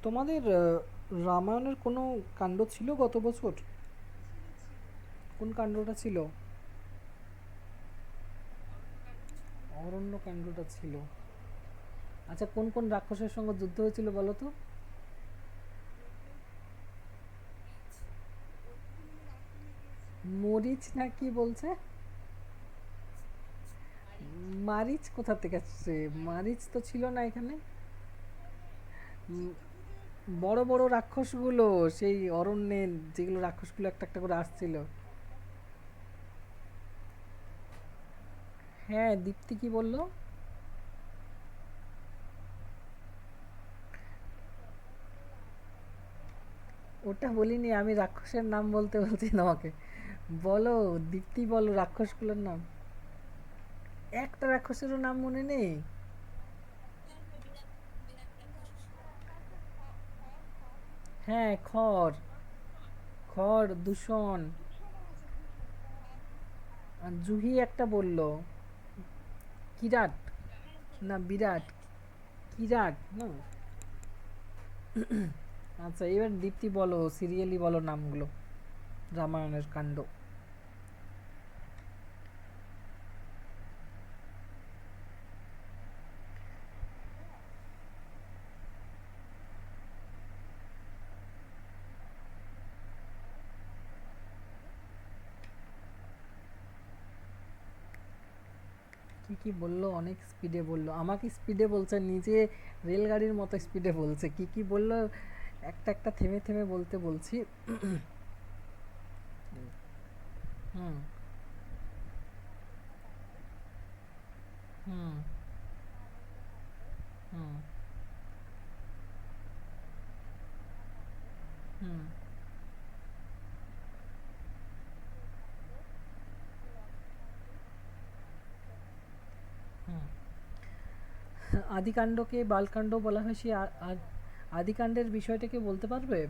তোমাদের রামায়ণের কোনো কাণ্ড ছিল গত বছর? কোন কাণ্ডটা ছিল? অরণ্য কাণ্ডটা ছিল। আচ্ছা, কোন কোন রাক্ষসের সঙ্গে যুদ্ধ হয়েছিল বলো তো? মরিচ না কি বলছে? মারিচ কোথা থেকে আসছে? মারিচ তো ছিল না এখানে। উম, বড় বড় রাক্ষসগুলো, সেই অরণ্যে যেগুলো রাক্ষসগুলো একটা একটা করে আসছিল। হ্যাঁ, দীপ্তি কি বললো? ওটা বলিনি আমি, রাক্ষসের নাম বলতে বলছি তোমাকে। বলো, দীপ্তি বলো রাক্ষসগুলোর নাম। একটা রাক্ষসেরও নাম মনে নেই? হ্যাঁ, খড়। খড়, দূষণ। আর জুহি একটা বললো। কিরাট, না বিরাট, কিরাট না। আচ্ছা, এবার দীপ্তি বলো, সিরিয়ালি বলো নামগুলো রামায়ণের কাণ্ড। কি কি বললো, অনেক স্পিডে বললো, আমাকে স্পিডে বলছে, নিজে রেলগাড়ির মতো স্পিডে বলছে। কি কি বললো একটা একটা থেমে থেমে বলতে বলছি। হুম। হুম। হুম। হুম। হুম। আদিকাণ্ডকে বালকাণ্ড বলা হয়, সেই আদিকাণ্ডের বিষয়টাকে বলতে পারবে?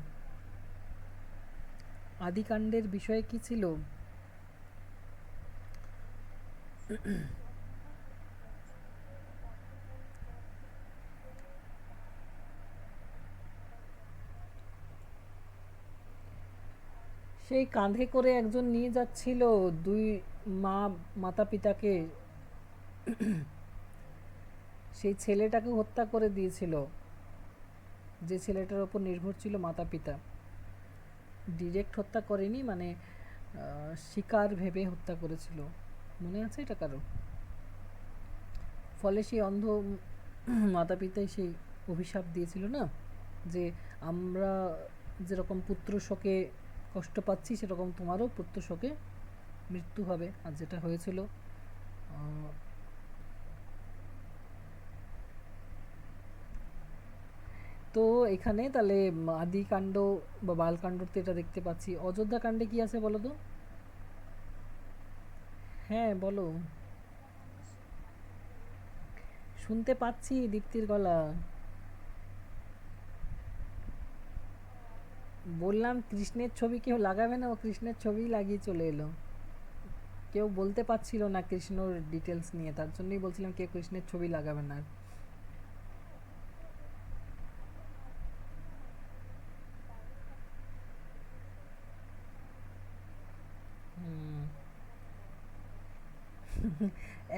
আদিকাণ্ডের বিষয় কি ছিল? সেই কাঁধে করে একজন নিয়ে যাচ্ছিল দুই মা মাতা পিতাকে, সেই ছেলেটাকে হত্যা করে দিয়েছিল, যে ছেলেটার ওপর নির্ভর ছিল মাতা পিতা। ডিরেক্ট হত্যা করেনি, মানে শিকার ভেবে হত্যা করেছিল। মনে আছে এটা কারো? ফলে সেই অন্ধ মাতা পিতাই সেই অভিশাপ দিয়েছিল না, যে আমরা যেরকম পুত্র শোকে কষ্ট পাচ্ছি সেরকম তোমারও পুত্র শোকে মৃত্যু হবে। আর যেটা হয়েছিল। আহ, তো এখানে তাহলে আদিকাণ্ড বা বালকাণ্ডতে এটা দেখতে পাচ্ছি। অযোধ্যা কাণ্ডে কি আছে বলো তো? হ্যাঁ বলো। শুনতে পাচ্ছি দীপ্তির গলা। বললাম কৃষ্ণের ছবি কেউ লাগাবে না, ও কৃষ্ণের ছবি লাগিয়ে চলে এলো। কেউ বলতে পারছিল না কৃষ্ণর ডিটেলস নিয়ে, তার জন্যই বলছিলাম কেউ কৃষ্ণের ছবি লাগাবে না। হুম।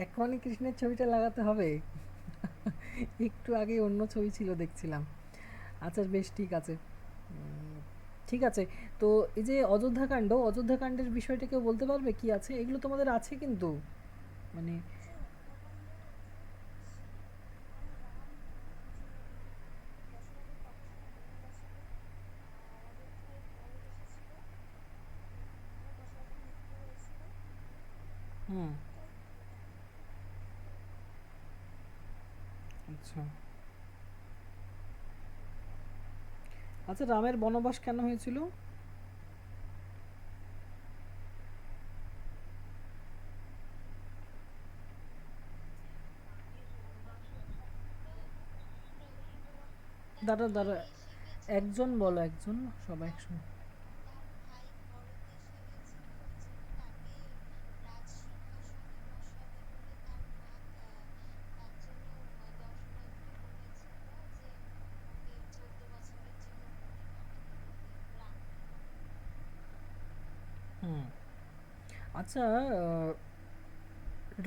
এখনই কৃষ্ণের ছবিটা লাগাতে হবে? একটু আগে অন্য ছবি ছিল দেখছিলাম। আচ্ছা বেশ, ঠিক আছে। উম, ঠিক আছে। তো এই যে অযোধ্যাকাণ্ড, অযোধ্যাকাণ্ডের বিষয়টা কেউ বলতে পারবে কি আছে? এগুলো তোমাদের আছে কিন্তু, মানে। হুম। আচ্ছা। আচ্ছা, রামের বনবাস কেন হয়েছিল? দাঁড়া দাঁড়া, একজন বলো, একজন, সবাই একসঙ্গে। হুম। আচ্ছা,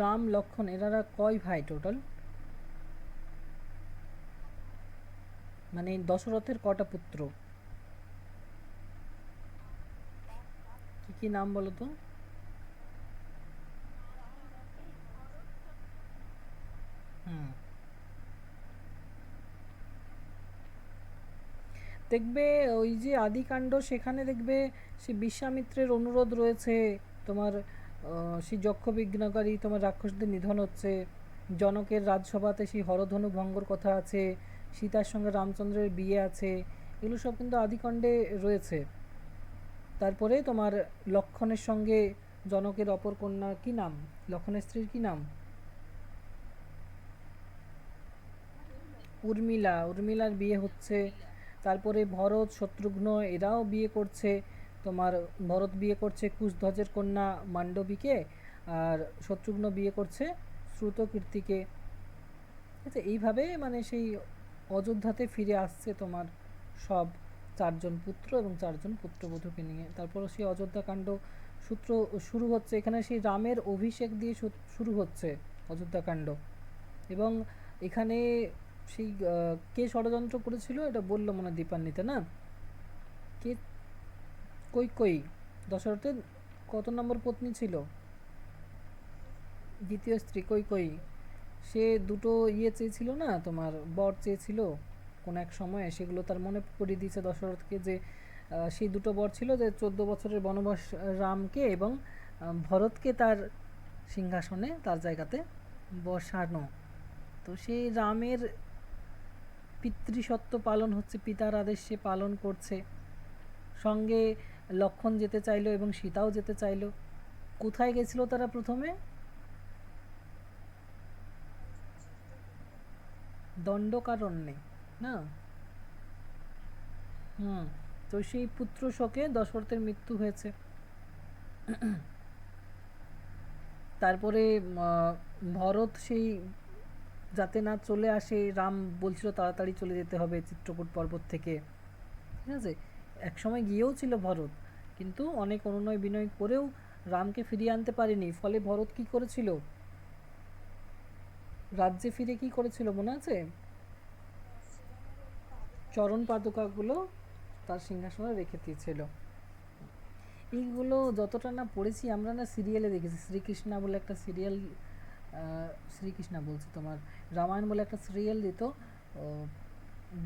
রাম লক্ষ্মণ এনারা কয় ভাই টোটাল? মানে দশরথের কটা পুত্র? কি কি নাম বলো তো? হুম। দেখবে ওই যে আদিকাণ্ড, সেখানে দেখবে সে বিশ্বামিত্রের অনুরোধ রয়েছে তোমার, সেই যক্ষ বিঘ্নকারী তোমার রাক্ষসদের নিধন হচ্ছে, জনকের রাজসভাতে সেই হরধনু ভঙ্গর কথা আছে, সীতার সঙ্গে রামচন্দ্রের বিয়ে আছে, এগুলো সব কিন্তু আদিকাণ্ডে রয়েছে। তারপরে তোমার লক্ষণের সঙ্গে জনকের অপর কন্যা কি নাম, লক্ষণের স্ত্রীর কি নাম? উর্মিলা, উর্মিলার বিয়ে হচ্ছে। তারপরে ভরত শত্রুঘ্ন এরাও বিয়ে করছে। তোমার ভরত বিয়ে করছে কুশধ্বজের কন্যা মান্ডবীকে, আর শত্রুঘ্ন বিয়ে করছে শ্রুতকীর্তিকে। ঠিক আছে, এইভাবে মানে সেই অযোধ্যাতে ফিরে আসছে তোমার সব চারজন পুত্র এবং চারজন পুত্রবধূকে নিয়ে। তারপর সেই অযোধ্যা কাণ্ড সূত্র শুরু হচ্ছে এখানে, সেই রামের অভিষেক দিয়ে শুরু হচ্ছে অযোধ্যা কাণ্ড। এবং এখানে সেই কে ষড়যন্ত্র করেছিল এটা বললো মনে হয় দীপান্বিতা, না? কে? কৈকেয়ী। দশরথের কত নম্বর পত্নী ছিল? দ্বিতীয় স্ত্রী কৈকেয়ী। সে দুটো ইয়ে চেয়েছিল না, তোমার বর চেয়েছিল কোন এক সময়ে, সেগুলো তার মনে করিয়ে দিয়েছে দশরথকে যে সেই দুটো বর ছিল যে 14 বছরের বনবাস রামকে এবং ভরতকে তার সিংহাসনে তার জায়গাতে বসানো। তো সেই রামের পিতৃসত্ব পালন হচ্ছে, পিতার আদেশ সে পালন করছে। সঙ্গে লক্ষণ যেতে চাইলো এবং সীতাও যেতে চাইলো। কোথায় গেছিল তারা প্রথমে? দণ্ডকারণ্যে, না? হুম। তো সেই পুত্র শোকে দশরথের মৃত্যু হয়েছে। তারপরে ভরত সেই যাতে না চলে আসে, রাম বলছিল তাড়াতাড়ি চলে যেতে হবে চিত্রকূট পর্বত থেকে। ঠিক আছে, এক সময় গিয়েও ছিল ভরত, কিন্তু অনেক অনুনয় বিনয় করেও রামকে ফিরিয়ে আনতে পারেনি। ফলে ভরত কি করেছিল, রাজ্যে ফিরে কি করেছিল মনে আছে? চরণ পাদুকাগুলো তার সিংহাসনে রেখে দিয়েছিল। এইগুলো যতটা না পড়েছি আমরা, না সিরিয়ালে দেখেছি, শ্রীকৃষ্ণা বলে একটা সিরিয়াল, শ্রীকৃষ্ণা বলছি তোমার, রামায়ণ বলে একটা সিরিয়াল দিত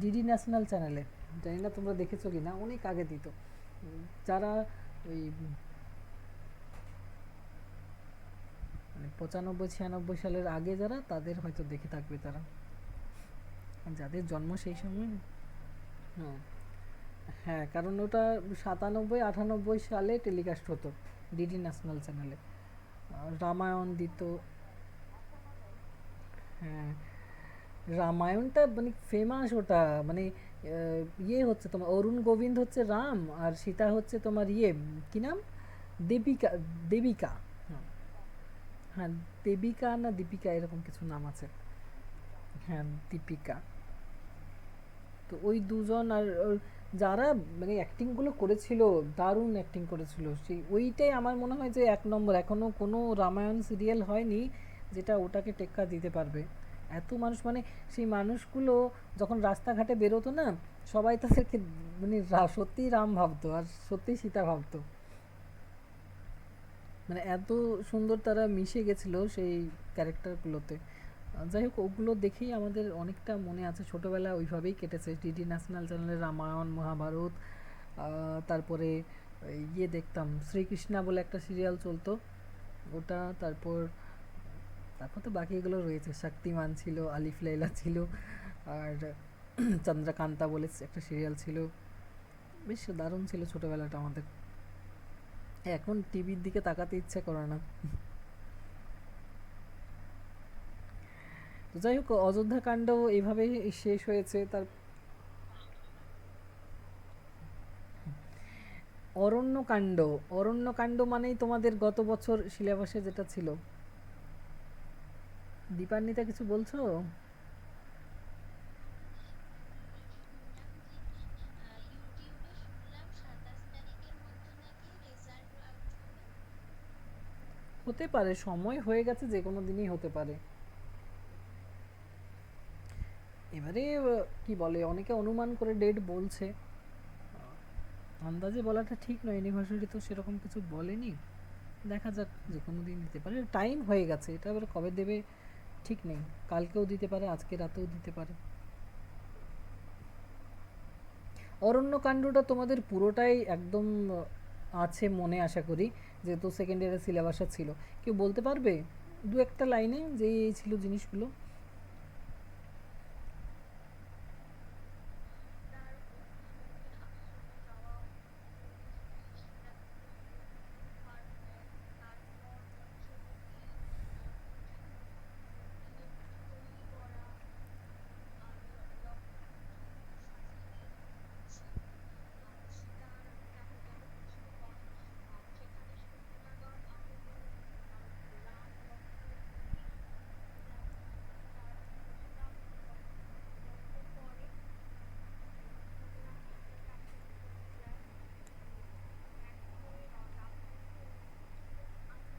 ডিডি ন্যাশনাল চ্যানেলে। জানি না তোমরা দেখেছো কি না, অনেক আগে দিত। যারা ওই মানে 95 96 সালের আগে যারা, তাদের হয়তো দেখে থাকবে তারা, আর যাদের জন্ম সেই সময়। হুম। হ্যাঁ, কারণ ওটা 97 98 সালে টেলিকাস্ট হতো ডিডি ন্যাশনাল চ্যানেলে। রামায়ণ দিত। হ্যাঁ, রামায়ণটা মানে ফেমাস ওটা, মানে ইয়ে হচ্ছে তোমার অরুণ গোবিন্দ হচ্ছে রাম, আর সীতা হচ্ছে তোমার ইয়ে, কি নাম, দেবিকা, দেবিকা। হুম, হ্যাঁ, দেবিকা না দীপিকা এরকম কিছু নাম আছে। হ্যাঁ, দীপিকা। তো ওই দুজন আর যারা মানে অ্যাক্টিংগুলো করেছিল, দারুণ অ্যাক্টিং করেছিল, সেই ওইটাই আমার মনে হয় যে এক নম্বর। এখনও কোনো রামায়ণ সিরিয়াল হয়নি যেটা ওটাকে টেক্কা দিতে পারবে। এত মানুষ মানে সেই মানুষগুলো যখন রাস্তাঘাটে বেরোতো না, সবাই তাদেরকে মানে সত্যিই রাম ভাবতো আর সত্যিই সীতা ভাবতো। মানে এত সুন্দর তারা মিশে গেছিল সেই ক্যারেক্টারগুলোতে। যাই হোক, ওগুলো দেখেই আমাদের অনেকটা মনে আছে, ছোটোবেলা ওইভাবেই কেটেছে। ডিডি ন্যাশনাল চ্যানেলের রামায়ণ মহাভারত, তারপরে ইয়ে দেখতাম শ্রীকৃষ্ণা বলে একটা সিরিয়াল চলতো, ওটা, তারপর তারপর তো বাকি এগুলো রয়েছে, শক্তিমান ছিল, আলিফ লাইলা ছিল, আর চন্দ্রকান্তা বলে একটা সিরিয়াল ছিল, বেশ দারুণ ছিল ছোটবেলাটা আমাদের। এখন টিভির দিকে তাকাতে ইচ্ছে করে না। তো যাই হোক, অযোধ্যা কাণ্ড এইভাবে শেষ হয়েছে। তার অরণ্যকাণ্ড, অরণ্যকাণ্ড মানেই তোমাদের গত বছর সিলেবাসে যেটা ছিল। দীপান্বিতা কিছু বলছো? শুনলাম যে ইউটিউবে শুনলাম 27 তারিখের মধ্যে নাকি রেজাল্ট আউট হবে। হতে পারে, সময় হয়ে গেছে, যে কোনো দিনই হতে পারে। এবারে কি বলে, অনেকে অনুমান করে ডেট বলছে, আন্দাজে বলাটা ঠিক নয়, ইউনিভার্সিটি তো সেরকম কিছু বলেনি। দেখা যাক, যে কোনো দিন দিতে পারে, টাইম হয়ে গেছে, এটা এবার কবে দেবে ঠিক নেই। কালকেও দিতে পারে, আজকে রাতেও দিতে পারে। অরণ্যকাণ্ডটা তোমাদের পুরোটাই একদম আছে মনে, আশা করি, যেহেতু সেকেন্ড ইয়ারের সিলেবাসে ছিল। কেউ বলতে পারবে দু একটা লাইনে যে এই ছিল জিনিসগুলো? তার অগ্নিমন্দির আশ্রমে যাওয়া, অগ্নিমন্দির সেনাপতি ফার্মে, তারপর পঞ্চবটী মূর্তিদের মূর্তি তৈরি করা, আর লঙ্কার মধ্যে সাজিয়ে সীতার কেমন যেন কিছুক্ষণ, সেখানে সত্যনারায়ণ আগমন, তারপর রাম লঙ্কায় ফিরে, তারপর পরশুরাম লঙ্ঘন করে এবং হনুমান সীতাকে আশ্রমে ফেরত যায়, ব্যাক হয়ে রাবণকে তুলে আনে,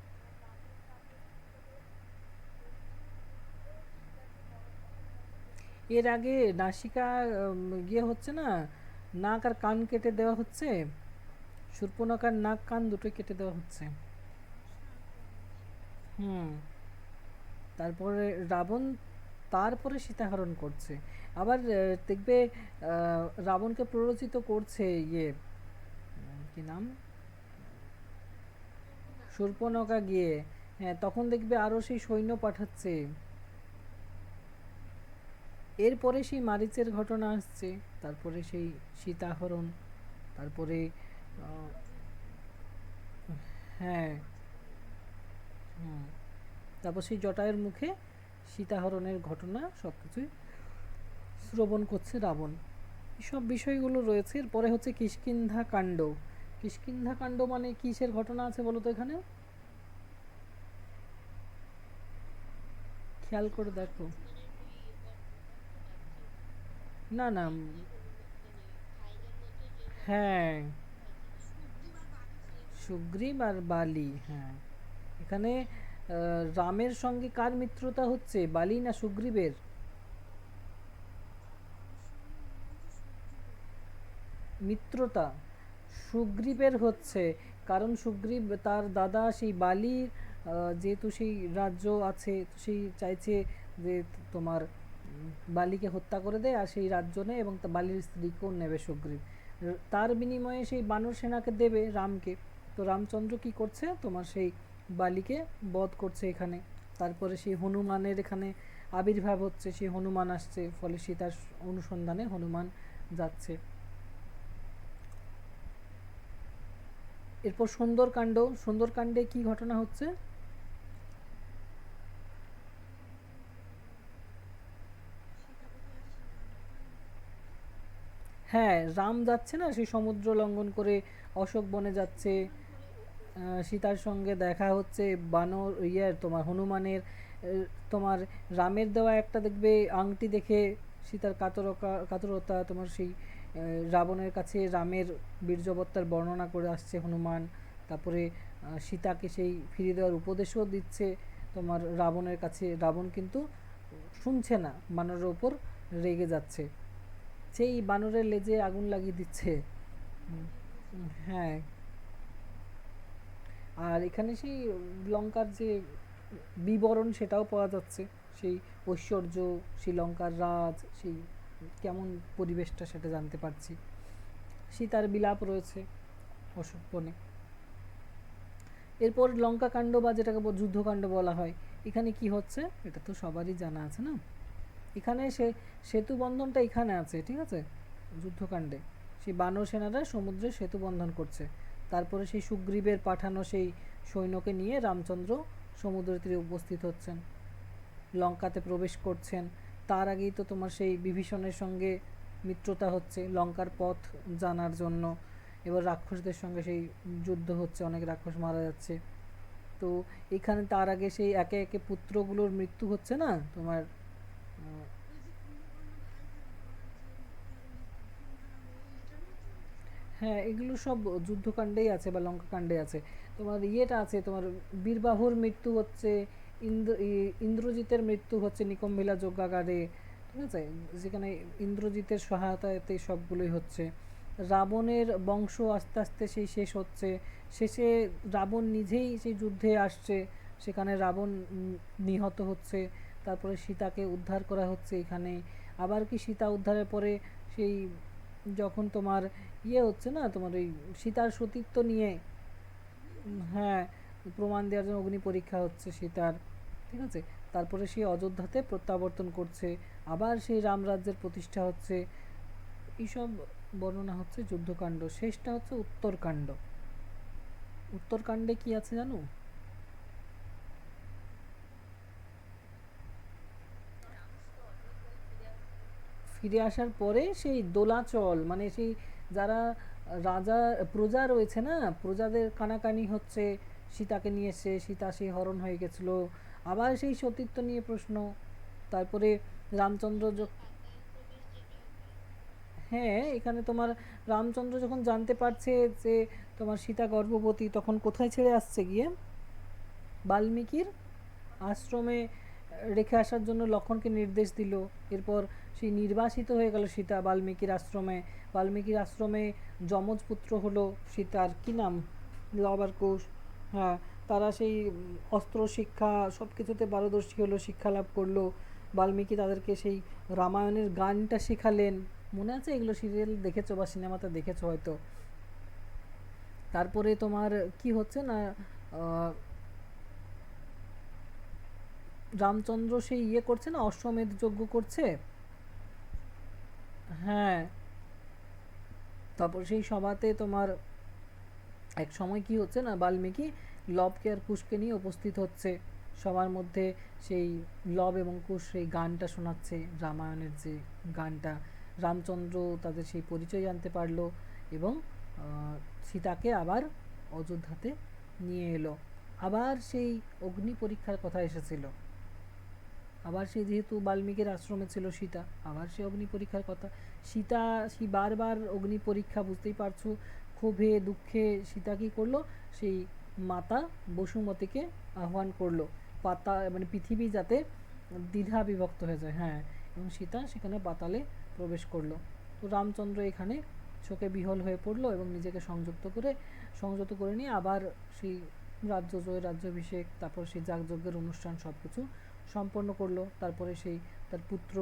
তারপর রাবণ তাদের ভিতরে বন্দি করে সীতাকে অপহরণ করে নিয়ে এর যায়। আগে নাসিকা গিয়ে হচ্ছে না, নাক আর কান কেটে দেওয়া হচ্ছে, শূর্পণখার নাক কান দুটোই কেটে দেওয়া হচ্ছে। শার্ঙ্গপাণি ছিল। হুম। তারপরে রাবণ তারপরে সীতাহরণ করছে। আবার দেখবে রাবণকে প্ররোচিত করছে ইয়ে, কি নাম, শূর্পণখা শূর্পণখা গিয়ে। হ্যাঁ, তখন দেখবে আরও সেই সৈন্য পাঠাচ্ছে। এরপরে সেই মারিচের ঘটনা আসছে, তারপরে সেই সীতাহরণ, তারপরে আহ, হ্যাঁ, হুম, তারপর সেই জটায়ের মুখে সীতাহরণের ঘটনা সব কিছুই শ্রবণ করছে রাবণ। এসব বিষয়গুলো রয়েছে। এরপরে হচ্ছে কিষ্কিন্ধা কাণ্ড। কিষ্কিন্ধা কাণ্ড মানে কিসের ঘটনা আছে বলো তো এখানে? খেয়াল করে দেখো। হনুমানের ওই গল্পটা ছিল, না না, যে হনুমান মানে ভাইদের মধ্যে যে হ্যাঁ, ভাই ছিল সেই ঘটনাটা। সুগ্রীব আর বালি, হ্যাঁ। এখানে রামের সঙ্গে কার মিত্রতা হচ্ছে, বালি না সুগ্রীবের? মিত্রতা সুগ্রীবের হচ্ছে, কারণ সুগ্রীব তার দাদা সেই বালির, যেহেতু সেই রাজ্য আছে, তো সেই চাইছে যে তোমার বালিকে হত্যা করে দেয় আর সেই রাজ্য নেয়, এবং বালির স্ত্রীকেও নেবে সুগ্রীব। তার বিনিময়ে সেই বানর সেনাকে দেবে রামকে। তো রামচন্দ্র কি করছে, তোমার সেই বালিকে বধ করছে এখানে। তারপরে সেই হনুমানের এখানে আবির্ভাব হচ্ছে, সেই হনুমান আসছে, ফলে সীতার অনুসন্ধানে হনুমান যাচ্ছে। এরপর সুন্দরকাণ্ড। সুন্দরকাণ্ডে কি ঘটনা হচ্ছে? হ্যাঁ, রাম যাচ্ছে না সেই সমুদ্র লঙ্ঘন করে, অশোক বনে যাচ্ছে, সীতার সঙ্গে দেখা হচ্ছে, বানর ইয়ের তোমার হনুমানের, তোমার রামের দেওয়া একটা দেখবে আংটি দেখে সীতার কাতরতা, তোমার সেই রাবণের কাছে রামের বীর্যবত্তার বর্ণনা করে আসছে হনুমান। তারপরে সীতাকে সেই ফিরিয়ে দেওয়ার উপদেশও দিচ্ছে তোমার রাবণের কাছে। রাবণ কিন্তু শুনছে না, বানরের ওপর রেগে যাচ্ছে, সেই বানরের লেজে আগুন লাগিয়ে দিচ্ছে। হ্যাঁ, আর এখানে সেই লঙ্কার যে বিবরণ সেটাও পাওয়া যাচ্ছে, সেই ঐশ্বর্য, শ্রীলঙ্কার রাজ, সেই কেমন পরিবেশটা সেটা জানতে পারছি। সীতার বিলাপ রয়েছে অশোক বনে। এরপর লঙ্কা কাণ্ড বা যেটাকে যুদ্ধকাণ্ড বলা হয়, এখানে কি হচ্ছে এটা তো সবারই জানা আছে না। এখানে সেতু বন্ধনটা এখানে আছে, ঠিক আছে, যুদ্ধকাণ্ডে সেই বানর সেনারা সমুদ্রে সেতু বন্ধন করছে। তারপরে সেই সুগ্রীবের পাঠানো সেই সৈন্যকে নিয়ে রামচন্দ্র সমুদ্র তীরে উপস্থিত হচ্ছেন, লঙ্কাতে প্রবেশ করছেন। তার আগেই তো তোমার সেই বিভীষণের সঙ্গে মিত্রতা হচ্ছে লঙ্কার পথ জানার জন্য। এবার রাক্ষসদের সঙ্গে সেই যুদ্ধ হচ্ছে, অনেক রাক্ষস মারা যাচ্ছে। তো এখানে তার আগে সেই একে একে পুত্রগুলোর মৃত্যু হচ্ছে না তোমার। হ্যাঁ, এগুলো সব যুদ্ধকাণ্ডেই আছে বা লঙ্কাকাণ্ডে আছে। তোমার ইয়েটা আছে, তোমার বীরবাহুর মৃত্যু হচ্ছে, ইন্দ্রজিতের মৃত্যু হচ্ছে নিকম্বিলা যজ্ঞাগারে, ঠিক আছে, যেখানে ইন্দ্রজিতের সহায়তাতে সবগুলোই হচ্ছে। রাবণের বংশ আস্তে আস্তে সেই শেষ হচ্ছে, শেষে রাবণ নিজেই সেই যুদ্ধে আসছে, সেখানে রাবণ নিহত হচ্ছে। তারপরে সীতাকে উদ্ধার করা হচ্ছে এখানে। আবার কি সীতা উদ্ধারের পরে সেই যখন তোমার ইয়ে হচ্ছে না তোমার ওই সীতার সতীত্ব নিয়ে, হ্যাঁ, প্রমাণ দেওয়ার জন্য অগ্নি পরীক্ষা হচ্ছে সীতার, ঠিক আছে। তারপরে সে অযোধ্যাতে প্রত্যাবর্তন করছে, আবার সেই রামরাজ্যের প্রতিষ্ঠা হচ্ছে। এইসব বর্ণনা হচ্ছে যুদ্ধকাণ্ড। শেষটা হচ্ছে উত্তরকাণ্ড। উত্তরকাণ্ডে কি আছে জানো? ফিরে আসার পরে সেই দোলাচল, মানে সেই যারা রাজা প্রজা রয়েছে না, প্রজাদের কানাকানি হচ্ছে, সীতাকে নিয়ে এসে সীতা সেই হরণ হয়ে গেছিল, আবার সেই সতীত্ব নিয়ে প্রশ্ন। তারপরে রামচন্দ্র হ্যাঁ, এখানে তোমার রামচন্দ্র যখন জানতে পারছে যে তোমার সীতা গর্ভবতী, তখন কোথায় ছেড়ে আসছে গিয়ে বাল্মীকির আশ্রমে রেখে আসার জন্য লক্ষণকে নির্দেশ দিল। এরপর সেই নির্বাসিত হয়ে গেল সীতা বাল্মীকির আশ্রমে। বাল্মীকির আশ্রমে যমজ পুত্র হলো সীতার, কি নাম, লব আর কুশ। হ্যাঁ, তারা সেই অস্ত্র শিক্ষা সব কিছুতে পারদর্শী হলো, শিক্ষা লাভ করলো। বাল্মীকি তাদেরকে সেই রামায়ণের গানটা শেখালেন, মনে আছে? এগুলো সিরিয়াল দেখেছো বা সিনেমাতে দেখেছো হয়তো। তারপরে তোমার কি হচ্ছে না, রামচন্দ্র সেই ইয়ে করছে না, অশ্বমেধ যজ্ঞ করছে। হ্যাঁ, তারপর সেই সভাতে তোমার এক সময় কি হচ্ছে না, বাল্মীকি লবকে আর কুশকে নিয়ে উপস্থিত হচ্ছে সবার মধ্যে। সেই লব এবং কুশ সেই গানটা শোনাচ্ছে, রামায়ণের যে গানটা। রামচন্দ্র তাদের সেই পরিচয় জানতে পারলো এবং সীতাকে আবার অযোধ্যাতে নিয়ে এলো। আবার সেই অগ্নি পরীক্ষার কথা এসেছিল, আবার সে যেহেতু বাল্মীকির আশ্রমে ছিল সীতা, আবার সে অগ্নি পরীক্ষার কথা। সীতা সেই বারবার অগ্নি পরীক্ষা, বুঝতেই পারছো, ক্ষোভে দুঃখে সীতা কী করলো, সেই মাতা বসুমতীকে আহ্বান করলো, পাতা মানে পৃথিবী যাতে দ্বিধা বিভক্ত হয়ে যায়। হ্যাঁ, এবং সীতা সেখানে পাতালে প্রবেশ করলো। তো রামচন্দ্র এখানে শোকে বিহ্বল হয়ে পড়লো এবং নিজেকে সংযত করে নিয়ে আবার সেই রাজ্য জয়, রাজ্যাভিষেক, তারপর সেই যাগযজ্ঞের অনুষ্ঠান সব কিছু সম্পন্ন করলো। তারপরে সেই তার পুত্র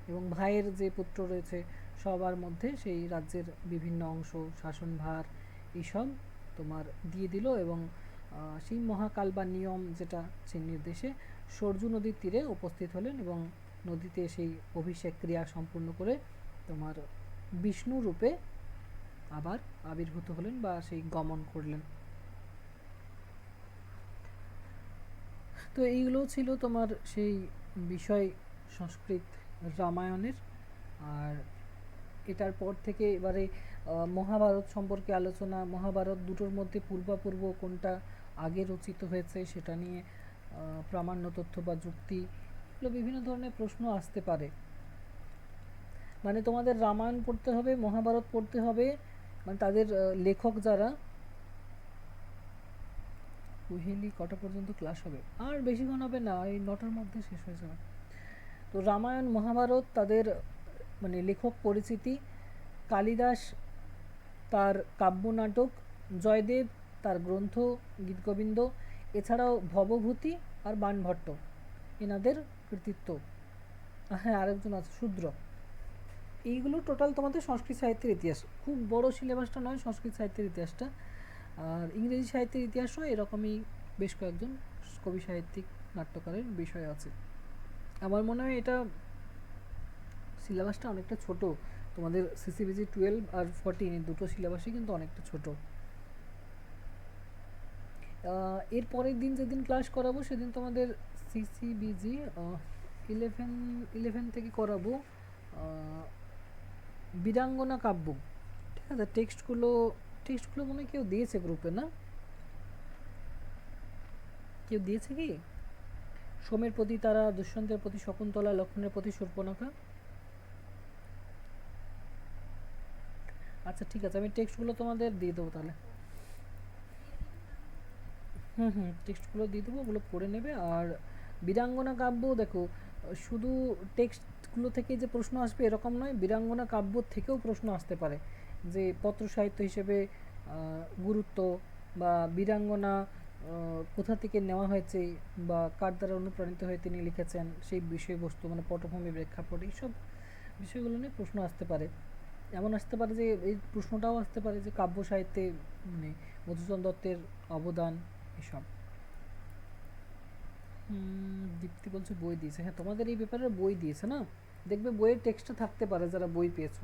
এবং ভাইয়ের যে পুত্র রয়েছে সবার মধ্যে সেই রাজ্যের বিভিন্ন অংশ, শাসনভার এইসব তোমার দিয়ে দিল এবং সেই মহাকাল বা নিয়ম যেটা, সেই নির্দেশে সরজু নদীর তীরে উপস্থিত হলেন এবং নদীতে সেই অভিষেক ক্রিয়া সম্পূর্ণ করে তোমার বিষ্ণু রূপে আবার আবির্ভূত হলেন বা সেই গমন করলেন। তো এইগুলো ছিল তোমার সেই বিষয় সংস্কৃত রামায়ণের। আর এটার পর থেকে এবারে মহাভারত সম্পর্কে আলোচনা। মহাভারত দুটোর মধ্যে পূর্বাপূর্ব কোনটা আগে রচিত হয়েছে সেটা নিয়ে প্রামাণ্য তথ্য বা যুক্তি, এগুলো বিভিন্ন ধরনের প্রশ্ন আসতে পারে। মানে তোমাদের রামায়ণ পড়তে হবে, মহাভারত পড়তে হবে, মানে তাদের লেখক যারা। কুহেলি কটা পর্যন্ত ক্লাস হবে? আর বেশিক্ষণ হবে না, এই 9টার মধ্যে শেষ হয়ে যাবে। তো রামায়ণ মহাভারত তাদের মানে লেখক পরিচিতি: কালিদাস তার কাব্যনাটক, জয়দেব তার গ্রন্থ গীতগোবিন্দ, এছাড়াও ভবভূতি আর বাণভট্ট এনাদের কৃতিত্ব। হ্যাঁ, আরেকজন আছে শূদ্র। এইগুলো টোটাল তোমাদের সংস্কৃত সাহিত্যের ইতিহাস। খুব বড় সিলেবাসটা নয় সংস্কৃত সাহিত্যের ইতিহাসটা। আর ইংরেজি সাহিত্যের ইতিহাসও এরকমই বেশ কয়েকজন কবি সাহিত্যিক নাট্যকারের বিষয় আছে। আমার মনে হয় এটা সিলেবাসটা অনেকটা ছোট, তোমাদের সিসিবিজি 12 আর 14 এই দুটো সিলেবাসই কিন্তু অনেকটা ছোট। এর পরের দিন যেদিন ক্লাস করাবো সেদিন তোমাদের সিসিবিজি 11 থেকে করাবো বীরাঙ্গনা কাব্য। ঠিক আছে, টেক্সটগুলো মনে হয় কেউ দিয়েছে গ্রুপে, না কেউ দিয়েছে কি? সোমের প্রতি তারা, দুষ্যন্তের প্রতি শকুন্তলা, লক্ষ্মণের প্রতি শূর্পণখা। আচ্ছা ঠিক আছে, আমি টেক্সটগুলো তোমাদের দিয়ে দেবো তাহলে। টেক্সটগুলো দিয়ে দেবো, ওগুলো পড়ে নেবে। আর বীরাঙ্গনা কাব্য দেখো, শুধু টেক্সটগুলো থেকে যে প্রশ্ন আসবে এরকম নয়, বীরাঙ্গনা কাব্য থেকেও প্রশ্ন আসতে পারে, যে পত্র সাহিত্য হিসেবে গুরুত্ব, বা বীরাঙ্গনা কোথা থেকে নেওয়া হয়েছে বা কার দ্বারা অনুপ্রাণিত হয়ে তিনি লিখেছেন, সেই বিষয়বস্তু মানে পটভূমি, প্রেক্ষাপট, এইসব বিষয়গুলো নিয়ে প্রশ্ন আসতে পারে। এমন আসতে পারে যে এই প্রশ্নটাও আসতে পারে যে কাব্য সাহিত্যে মানে মধুসূদন দত্তের অবদান এসব। দীপ্তি বলছে বই দিয়েছে, হ্যাঁ তোমাদের এই ব্যাপারে বই দিয়েছে না, দেখবে বইয়ের টেক্সটটা থাকতে পারে যারা বই পেয়েছো।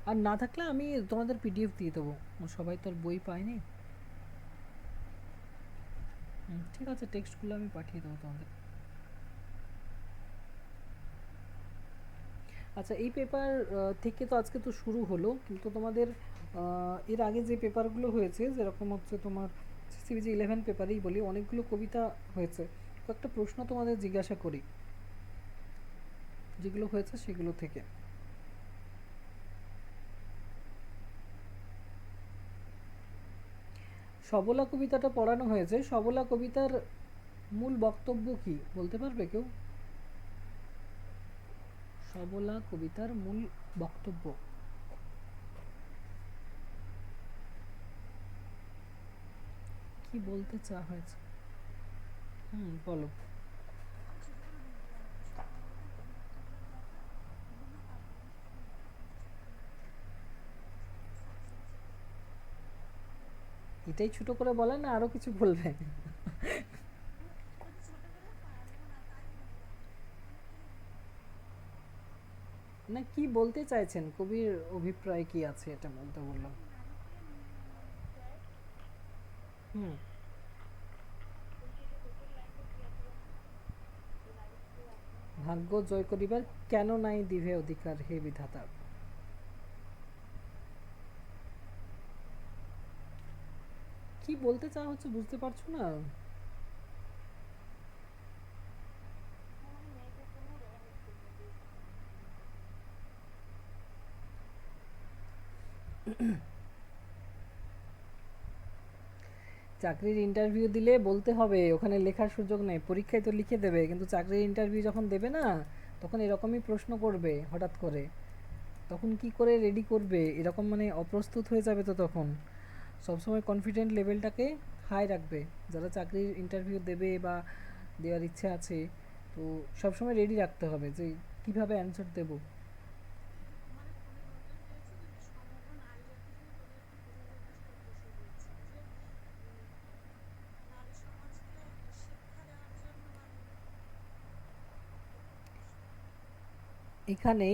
আর না থাকলে আমি তোমাদের পিডিএফ দিয়ে দেবো, সবাই তো আর বই পায়নি। ঠিক আছে, টেক্সটগুলো আমি পাঠিয়ে দেবো তোমাদের। আচ্ছা, এই পেপার থেকে তো আজকে তো শুরু হলো, কিন্তু তোমাদের এর আগে যে পেপারগুলো হয়েছে, যেরকম হচ্ছে তোমার সিবিজি 11 পেপারেই বলি, অনেকগুলো কবিতা হয়েছে। কয়েকটা প্রশ্ন তোমাদের জিজ্ঞাসা করি যেগুলো হয়েছে সেগুলো থেকে। সবলা কবিতাটা পড়ানো হয়েছে, সবলা কবিতার মূল বক্তব্য কি বলতে পারবে কেউ? সবলা কবিতার মূল বক্তব্য কি বলতে চা হয়েছে? বলো। এটাই ছোট করে বলে না আরো কিছু বলবে? না, কি বলতে চাইছেন, কবির অভিপ্রায় কি আছে এটা বলতে বললাম। হুম। ভাগ্য জয় করিবার কেন নাই দিভে অধিকার হে বিধাতা। কি বলতে চাওয়া হচ্ছে বুঝতে পারছো না? চাকরির ইন্টারভিউ দিলে বলতে হবে, ওখানে লেখার সুযোগ নেই, পরীক্ষায় তো লিখে দেবে, কিন্তু চাকরির ইন্টারভিউ যখন দেবে না, তখন এরকমই প্রশ্ন করবে হঠাৎ করে, তখন কি করে রেডি করবে, এরকম মানে অপ্রস্তুত হয়ে যাবে তো তখন। সবসময় কনফিডেন্ট লেভেলটাকে হাই রাখবে, যারা চাকরির ইন্টারভিউ দেবে বা দেওয়ার ইচ্ছে আছে, তো সবসময় রেডি রাখতে হবে যে কিভাবে অ্যান্সার দেবো। এখানে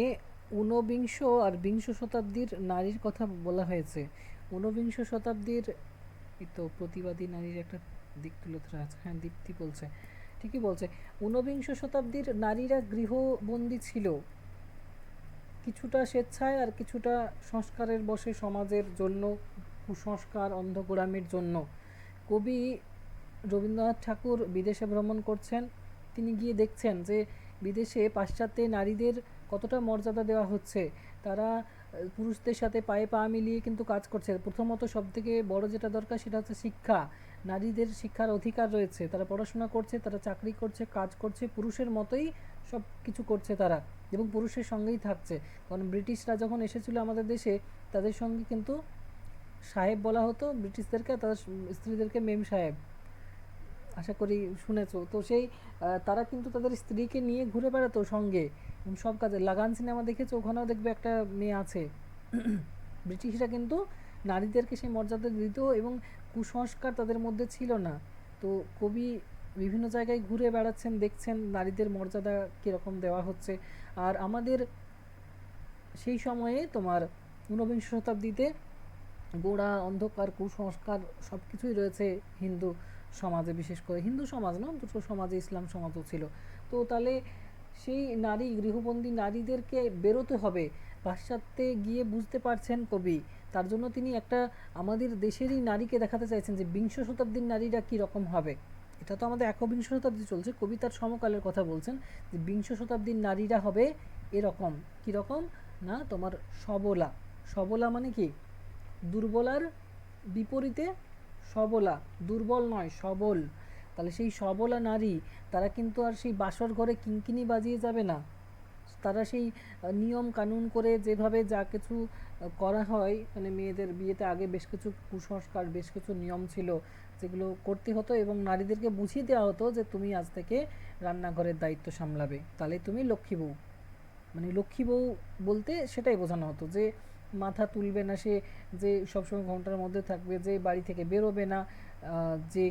ঊনবিংশ আর বিংশ শতাব্দীর নারীর কথা বলা হয়েছে। ঊনবিংশ শতাব্দীর এই তো প্রতিবাদী নারীর একটা দিক তুলে ধরা আছে, হ্যাঁ দীপ্তি বলছে, ঠিকই বলছে। ঊনবিংশ শতাব্দীর নারীরা গৃহবন্দী ছিল, কিছুটা স্বেচ্ছায় আর কিছুটা সংস্কারের বশে, সমাজের জন্য, কুসংস্কার, অন্ধগোড়ামির জন্য। কবি রবীন্দ্রনাথ ঠাকুর বিদেশে ভ্রমণ করছেন, তিনি গিয়ে দেখছেন যে বিদেশে পাশ্চাত্যে নারীদের কতটা মর্যাদা দেওয়া হচ্ছে, তারা পুরুষদের সাথে পায়ে পা মিলিয়ে কিন্তু কাজ করছে। প্রথমত সবথেকে বড় যেটা দরকার সেটা হচ্ছে শিক্ষা, নারীদের শিক্ষার অধিকার রয়েছে, তারা পড়াশোনা করছে, তারা চাকরি করছে, কাজ করছে, পুরুষের মতোই সব কিছু করছে তারা, এবং পুরুষের সঙ্গেই থাকছে। কারণ ব্রিটিশরা যখন এসেছিলো আমাদের দেশে, তাদের সঙ্গে কিন্তু সাহেব বলা হতো ব্রিটিশদেরকে, তাদের স্ত্রীদেরকে মেম সাহেব, আশা করি শুনেছো তো। সেই তারা কিন্তু তাদের স্ত্রীকে নিয়ে ঘুরে বেড়াতো সঙ্গে, সব কাজে। লাগান সিনেমা দেখেছো, ওখানেও দেখবে একটা মেয়ে আছে। ব্রিটিশরা কিন্তু নারীদেরকে সেই মর্যাদা দিত এবং কুসংস্কার তাদের মধ্যে ছিল না। তো কবি বিভিন্ন জায়গায় ঘুরে বেড়াচ্ছেন, দেখছেন নারীদের মর্যাদা কীরকম দেওয়া হচ্ছে। আর আমাদের সেই সময়ে তোমার ঊনবিংশ শতাব্দীতে গোড়া অন্ধকার কুসংস্কার সব কিছুই রয়েছে হিন্দু সমাজে, বিশেষ করে হিন্দু সমাজ না, দুটো সমাজে ইসলাম সমাজও ছিল। তো তাহলে সেই নারী, গৃহবন্দী নারীদেরকে বেরোতে হবে। পাশ্চাত্যে গিয়ে বুঝতে পারছেন কবি, তার জন্য তিনি একটা আমাদের দেশেরই নারীকে দেখাতে চাইছেন যে বিংশ শতাব্দীর নারীরা কী রকম হবে। এটা তো আমাদের একবিংশ শতাব্দী চলছে, কবি তার সমকালের কথা বলছেন যে বিংশ শতাব্দীর নারীরা হবে এরকম। কীরকম না, তোমার সবলা। সবলা মানে কি, দুর্বলার বিপরীতে সবলা, দুর্বল নয় সবল। তাহলে সেই সবলা নারী, তারা কিন্তু আর সেই বাসর ঘরে কিঙ্কিনি বাজিয়ে যাবে না। তারা সেই নিয়ম কানুন করে যেভাবে যা কিছু করা হয়, মানে মেয়েদের বিয়েতে আগে বেশ কিছু কুসংস্কার, বেশ কিছু নিয়ম ছিল যেগুলো করতে হতো, এবং নারীদেরকে বুঝিয়ে দেওয়া হতো যে তুমি আজ থেকে রান্নাঘরের দায়িত্ব সামলাবে, তাহলে তুমি লক্ষ্মী বউ। মানে লক্ষ্মী বউ বলতে সেটাই বোঝানো হতো যে মাথা তুলবে না সে, যে সবসময় ঘন্টার মধ্যে থাকবে, যে বাড়ি থেকে বেরোবে না, যে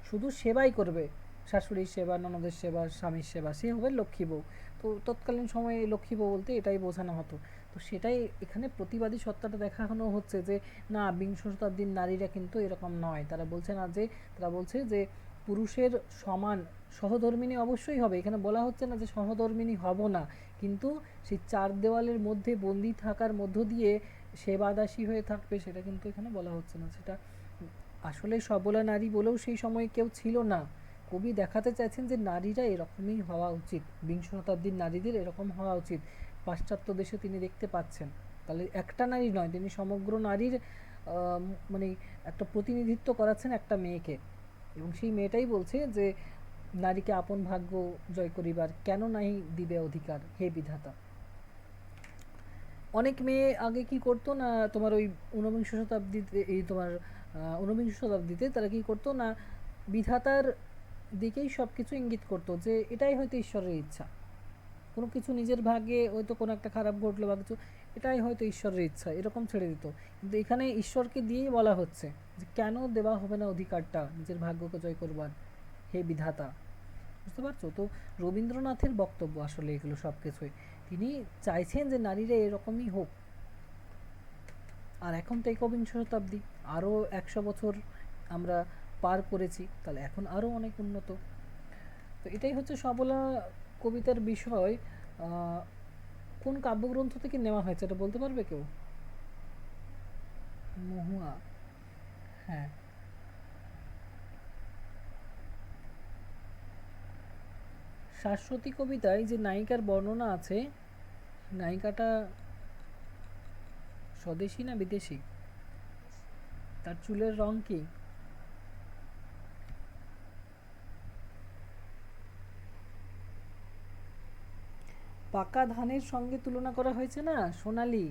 শুধু সেবাই করবে, শাশুড়ির সেবা, ননদের সেবা, স্বামীর সেবা, সে হবে লক্ষ্মী বউ। তো তৎকালীন সময়ে লক্ষ্মী বউ বলতে এটাই বোঝানো হতো। তো সেটাই এখানে প্রতিবাদী সত্তাটা দেখানো হচ্ছে যে না, বিংশ শতাব্দীর নারীরা কিন্তু এরকম নয়। তারা বলছে না যে, তারা বলছে যে পুরুষের সমান সহধর্মিণী অবশ্যই হবে, এখানে বলা হচ্ছে না যে সহধর্মিণী হব না, কিন্তু সেই চার দেওয়ালের মধ্যে বন্দি থাকার মধ্য দিয়ে সেবাদাসী হয়ে থাকবে, সেটা কিন্তু এখানে বলা হচ্ছে না। সেটা আসলে সবলা নারী বলেও সেই সময়ে কেউ ছিল না। কবি দেখাতে চাইছেন যে নারীরা এরকমই হওয়া উচিত, বিংশ শতাব্দীর নারীদের এরকম হওয়া উচিত। পাশ্চাত্য দেশে তিনি দেখতে পাচ্ছেন, তাহলে একটা নারী নয়, তিনি সমগ্র নারীর মানে একটা প্রতিনিধিত্ব করাচ্ছেন একটা মেয়েকে, এবং সেই মেয়েটাই বলছে যে নারীকে আপন ভাগ্য জয় করিবার কেন নাই দিবে অধিকার, হে বিধাতা। অনেক মেয়ে আগে কি করতো না, তোমার ওই ঊনবিংশ শতাব্দীতে, এই তোমার ঊনবিংশ শতাব্দীতে তারা কি করতো না, বিধাতার দিকেই সব কিছু ইঙ্গিত করতো যে এটাই হয়তো ঈশ্বরের ইচ্ছা। কোনো কিছু নিজের ভাগ্যে হয়তো কোনো একটা খারাপ ঘটলো বা কিছু, এটাই হয়তো ঈশ্বরের ইচ্ছা, এরকম ছেড়ে দিত। কিন্তু এখানে ঈশ্বরকে দিয়েই বলা হচ্ছে যে কেন দেওয়া হবে না অধিকারটা নিজের ভাগ্যকে জয় করবার, হে বিধাতা। বুঝতে পারছো তো, রবীন্দ্রনাথের বক্তব্য আসলে এগুলো সব কিছুই। তিনি চাইছেন যে নারীরা এরকমই হোক। আর এখন তো একবিংশ শতাব্দী, আরও 100 বছর আমরা পার করেছি, তাহলে এখন আরও অনেক উন্নত। তো এটাই হচ্ছে সবলা কবিতার বিষয়। কোন কাব্যগ্রন্থ থেকে নেওয়া হয়েছে এটা বলতে পারবে কেউ? মহুয়া, হ্যাঁ। শাশ্বতী কবিতায় যে নায়িকার বর্ণনা আছে, নায়িকাটা স্বদেশী না বিদেশি? তার চুলের রং কি? পাকা ধানের সঙ্গে তুলনা করা হয়েছে না, সোনালি।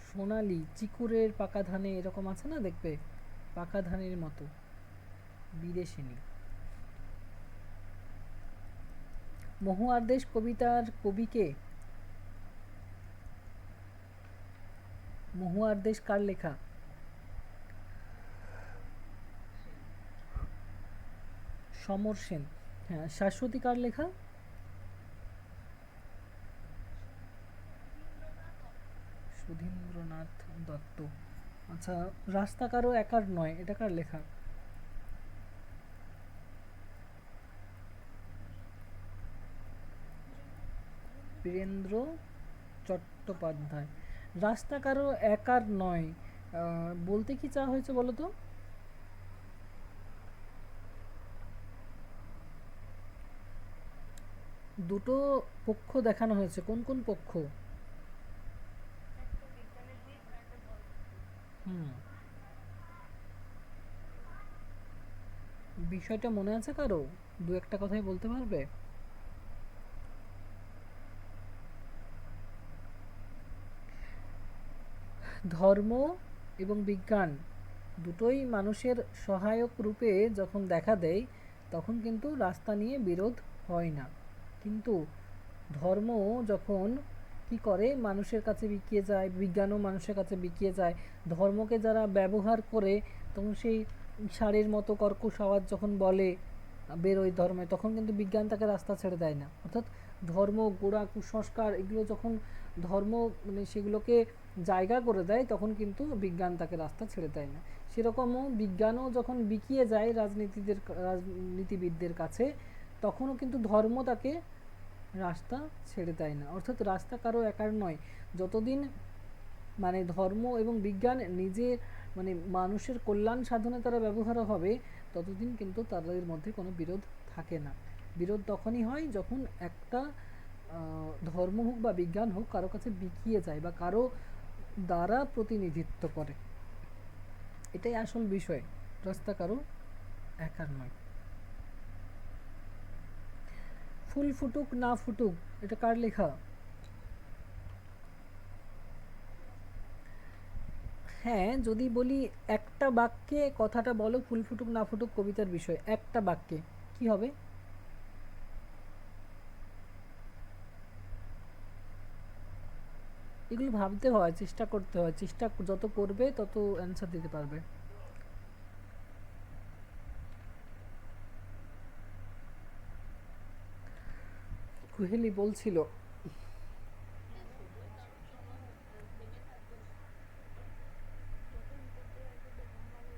সোনালি চিকুরের পাকা ধানে এরকম আছে না, দেখবে পাকা ধানের মতো, বিদেশিনী। মহুয়ার দেশ কবিতার কবিকে? মহুয়ার দেশ কার লেখা? সমর সেন। হ্যাঁ, শাশ্বতী কার লেখা? সুধীন্দ্রনাথ দত্ত। আচ্ছা, রাস্তা কারো একার নয়, এটা কার লেখা? বীরেন্দ্র চট্টোপাধ্যায়। রাস্তা কারো একার নয় বলতে কি চাওয়া হয়েছে বলো তো? দুটো পক্ষ দেখানো হয়েছে, কোন কোন পক্ষ? হুম, বিষয়টা মনে আছে কারো? দু একটা কথাই বলতে পারবে? ধর্ম এবং বিজ্ঞান দুটোই মানুষের সহায়ক রূপে যখন দেখা দেয়, তখন কিন্তু রাস্তা নিয়ে বিরোধ হয় না। কিন্তু ধর্ম যখন কি করে মানুষের কাছে বিকিয়ে যায়, বিজ্ঞানও মানুষের কাছে বিকিয়ে যায়। ধর্মকে যারা ব্যবহার করে তখন সেই ষাঁড়ের মতো কর্কশ আওয়াজ যখন বলে বেরোয় ধর্মে, তখন কিন্তু বিজ্ঞান তাকে রাস্তা ছেড়ে দেয় না। অর্থাৎ ধর্ম, গোড়া, কুসংস্কার এগুলো যখন ধর্ম মানে সেগুলোকে জায়গা করে দেয়, তখন কিন্তু বিজ্ঞান তাকে রাস্তা ছেড়ে দেয় না। সেরকমও বিজ্ঞানও যখন বিকিয়ে যায় রাজনীতিবিদদের কাছে, তখনও কিন্তু ধর্ম তাকে রাস্তা ছেড়ে দেয় না। অর্থাৎ রাস্তা কারো একার নয়। যতদিন মানে ধর্ম এবং বিজ্ঞান নিজে মানে মানুষের কল্যাণ সাধনে তারা ব্যবহার হবে, ততদিন কিন্তু তাদের মধ্যে কোনো বিরোধ থাকে না। বিরোধ তখনই হয় যখন একটা ধর্ম হোক বা বিজ্ঞান হোক কারো কাছে বিকিয়ে যায় বা কারো দ্বারা প্রতিনিধিত্ব করে। এটাই আসল বিষয়, রাস্তা কারো একার নয়। ফুল ফুটুক না ফুটুক, এটা কার লেখা? হ্যাঁ, যদি বলি একটা বাক্যে কথাটা বলো, ফুল ফুটুক না ফুটুক কবিতার বিষয় একটা বাক্যে কি হবে? এগুলো ভাবতে হয়, চেষ্টা করতে হয়, চেষ্টা যত করবে তত অ্যান্সার দিতে পারবে। কুহেলি বলছিল ফুল ফুটবে, কারণ সময় থেমে থাকবে না। যখন ফুটতে থাকবে তখন মানুষ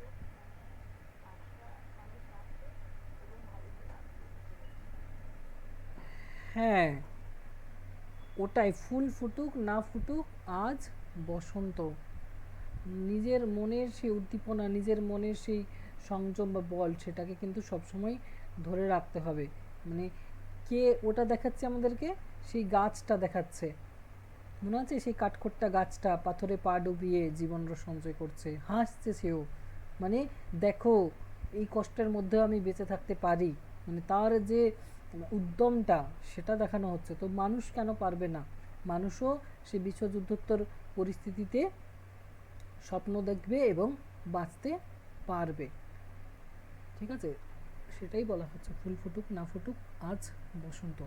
আশা, মানুষ আসবে এবং ভালো দিন আসবে জীবনে। হ্যাঁ, ওটাই, ফুল ফুটুক না ফুটুক আজ বসন্ত। নিজের মনের সেই উদ্দীপনা, নিজের মনের সেই সংযম বা বল, সেটাকে কিন্তু সবসময় ধরে রাখতে হবে। মানে কে ওটা দেখাচ্ছে আমাদেরকে? সেই গাছটা দেখাচ্ছে, মনে আছে সেই কাঠখোট্টা গাছটা পাথরে পা ডুবিয়ে জীবন সঞ্চয় করছে, হাসছে সেও। মানে দেখো, এই কষ্টের মধ্যেও আমি বেঁচে থাকতে পারি, মানে তার যে উদ্যমটা সেটা দেখানো হচ্ছে। তো মানুষ কেন পারবে না? মানুষও সেই বিশ্বযুদ্ধোত্তর পরিস্থিতিতে স্বপ্ন দেখবে এবং বাঁচতে পারবে। ঠিক আছে, সেটাই বলা হচ্ছে, ফুল ফুটুক না ফুটুক আজ বসন্ত।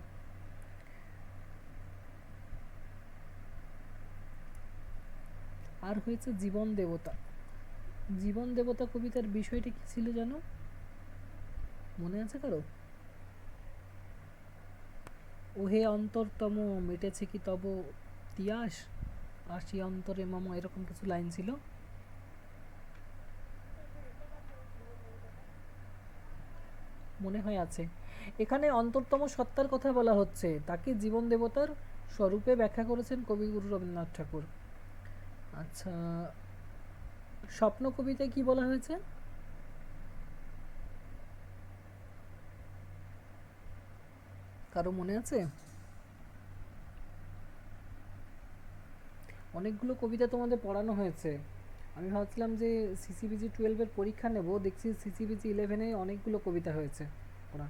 আর হয়েছে জীবন দেবতা। জীবন দেবতা কবিতার বিষয়টা কি ছিল জানো? মনে আছে কারো? ওহে অন্তরতম, মিটেছে কি তব তিয়াস, আসি অন্তরে মম, এরকম কিছু লাইন ছিল। জীবন দেবতাটা মনে হয় আছে। এখানে অন্তরতম সত্তার কথা বলা হচ্ছে, তাকে জীবন দেবতার স্বরূপে ব্যাখ্যা করেছেন কবিগুরু রবীন্দ্রনাথ ঠাকুর। আচ্ছা, স্বপ্ন কবিতায় কি বলা হয়েছে? কারো মনে আছে? অনেকগুলো কবিতা তোমাদের পড়ানো হয়েছে। আমি ভাবছিলাম যে সিসিবিজি 12-এর পরীক্ষা নেব, দেখছি সিসিবিজি 11-এ অনেকগুলো কবিতা হয়েছে পড়া।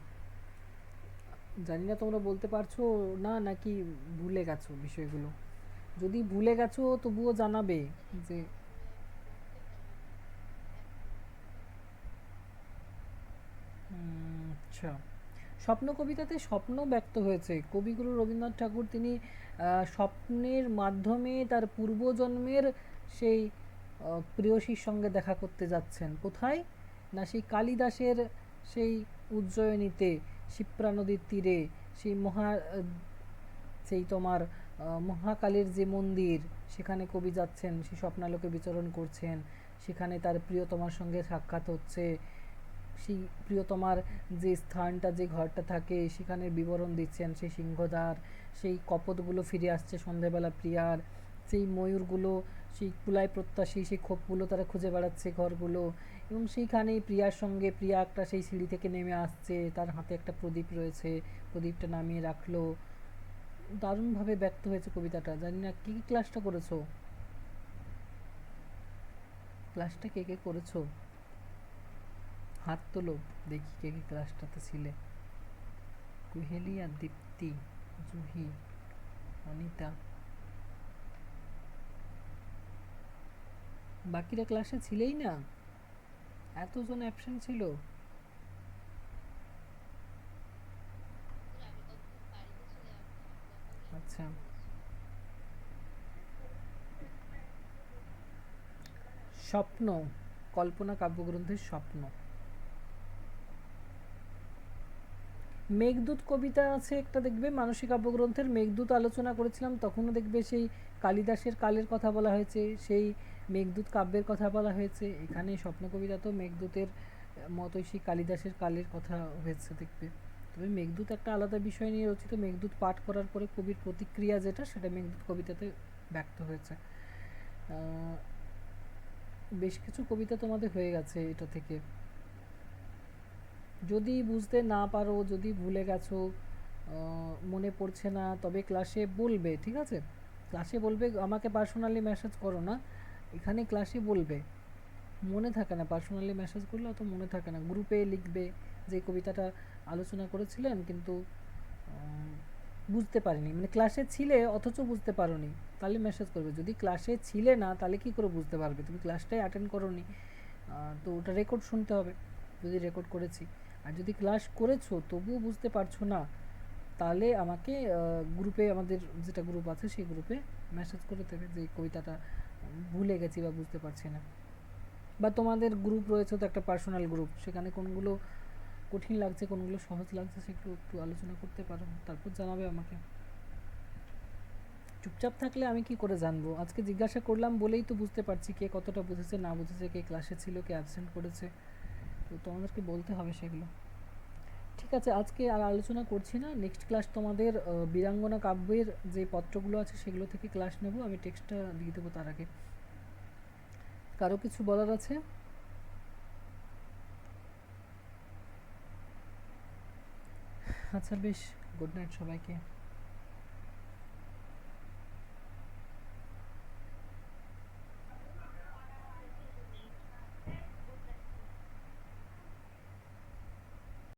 জানি না তোমরা বলতে পারছো না নাকি ভুলে গেছো বিষয়গুলো। যদি ভুলে গেছো তবুও জানাবে যে আসলে পড়তে হবে না এখন। আচ্ছা। স্বপ্ন কবিতাতে স্বপ্ন ব্যক্ত হয়েছে। কবিগুরু রবীন্দ্রনাথ ঠাকুর তিনি স্বপ্নের মাধ্যমে তার পূর্বজন্মের সেই প্রেয়সীর সঙ্গে দেখা করতে যাচ্ছেন। কোথায়? না সেই কালিদাসের সেই উজ্জয়িনীতে, শিপ্রা নদীর তীরে, সেই সেই তোমার মহাকালীর যে মন্দির, সেখানে কবি যাচ্ছেন, সেই স্বপ্নালোকে বিচরণ করছেন। সেখানে তার প্রিয়তমার সঙ্গে সাক্ষাৎ হচ্ছে। সেই প্রিয়তমার যে স্থানটা, যে ঘরটা থাকে, সেখানে বিবরণ দিচ্ছেন। সেই সিংহদ্বার, সেই কপোতগুলো ফিরে আসছে সন্ধেবেলা প্রিয়ার, সেই ময়ূরগুলো, সেই কুলায় প্রত্যাশী সেই খোপগুলো তারা খুঁজে বেড়াচ্ছে ঘরগুলো। এবং সেইখানেই প্রিয়ার সঙ্গে প্রিয়া একটা সেই সিঁড়ি থেকে নেমে আসছে, তার হাতে একটা প্রদীপ রয়েছে, প্রদীপটা নামিয়ে রাখলো। দারুণভাবে ব্যক্ত হয়েছে কবিতাটা। জানি না কী কী ক্লাসটা করেছো, ক্লাসটা কে কে করেছো? হাত তোলো, দেখি কে কে ক্লাসটাতে ছিলে। কুহেলিয়া, দীপ্তি, জুহি, অনিতা, বাকিরা ক্লাসে ছিলেই না, এতজন অ্যাবসেন্ট ছিল। আসলে আমি কতদিন বাড়িতে ছিলাম না, যার কারণে একটু আচ্ছা, মিস হয়েছে। স্বপ্ন, কল্পনা কাব্যগ্রন্থের স্বপ্ন। মেঘদূত কবিতা আছে একটা, দেখবে মানসী কাব্যগ্রন্থের মেঘদূত আলোচনা করেছিলাম, তখনও দেখবে সেই কালিদাসের কালের কথা বলা হয়েছে, সেই মেঘদূত কাব্যের কথা বলা হয়েছে। এখানে স্বপ্ন কবিতা তো মেঘদূতের মতোই সেই কালিদাসের কালের কথা হয়েছে দেখবে। তবে মেঘদূত একটা আলাদা বিষয় নিয়ে রচিত, মেঘদূত পাঠ করার পরে কবির প্রতিক্রিয়া যেটা, সেটা মেঘদূত কবিতাতে ব্যক্ত হয়েছে। বেশ কিছু কবিতা তোমাদের হয়ে গেছে এটা থেকে। যদি বুঝতে না পারো, যদি ভুলে গেছো, মনে পড়ছে না, তবে ক্লাসে বলবে, ঠিক আছে? ক্লাসে বলবে, আমাকে পার্সোনালি মেসেজ করো না, এখানে ক্লাসে বলবে। মনে থাকে না, পার্সোনালি মেসেজ করলে অত মনে থাকে না। গ্রুপে লিখবে যে কবিতাটা আলোচনা করেছিলেন কিন্তু বুঝতে পারিনি, মানে ক্লাসে ছিলে অথচ বুঝতে পারোনি, তাহলে মেসেজ করবে। যদি ক্লাসে ছিলে না তাহলে কি করে বুঝতে পারবে? তুমি ক্লাসটাই অ্যাটেন্ড করোনি, তো ওটা রেকর্ড শুনতে হবে যদি রেকর্ড করেছি। আর যদি ক্লাস করেছো তবুও বুঝতে পারছো না, তাহলে আমাকে গ্রুপে, আমাদের যেটা গ্রুপ আছে সেই গ্রুপে মেসেজ করে দেবে যে কবিতাটা ভুলে গেছি বা বুঝতে পারছি না। বা তোমাদের গ্রুপ রয়েছে তো একটা পার্সোনাল গ্রুপ, সেখানে কোনগুলো কঠিন লাগছে কোনগুলো সহজ লাগছে সেগুলো একটু আলোচনা করতে পারো, তারপর জানাবে আমাকে। চুপচাপ থাকলে আমি কি করে জানবো? আজকে জিজ্ঞাসা করলাম বলেই তো বুঝতে পারছি কে কতটা বুঝেছে না বুঝেছে, কে ক্লাসে ছিল, কে অ্যাবসেন্ট করেছে, তো তোমাদেরকে বলতে হবে সেগুলো। ঠিক আছে, আজকে আর আলোচনা করছি না। নেক্সট ক্লাস তোমাদের বীরাঙ্গনা কাব্যের যে পত্রগুলো আছে সেগুলো থেকে ক্লাস নেব, আমি টেক্সটটা দিয়ে দেবো তার আগে। কারো কিছু বলার আছে? আচ্ছা বেশ, গুড নাইট সবাইকে।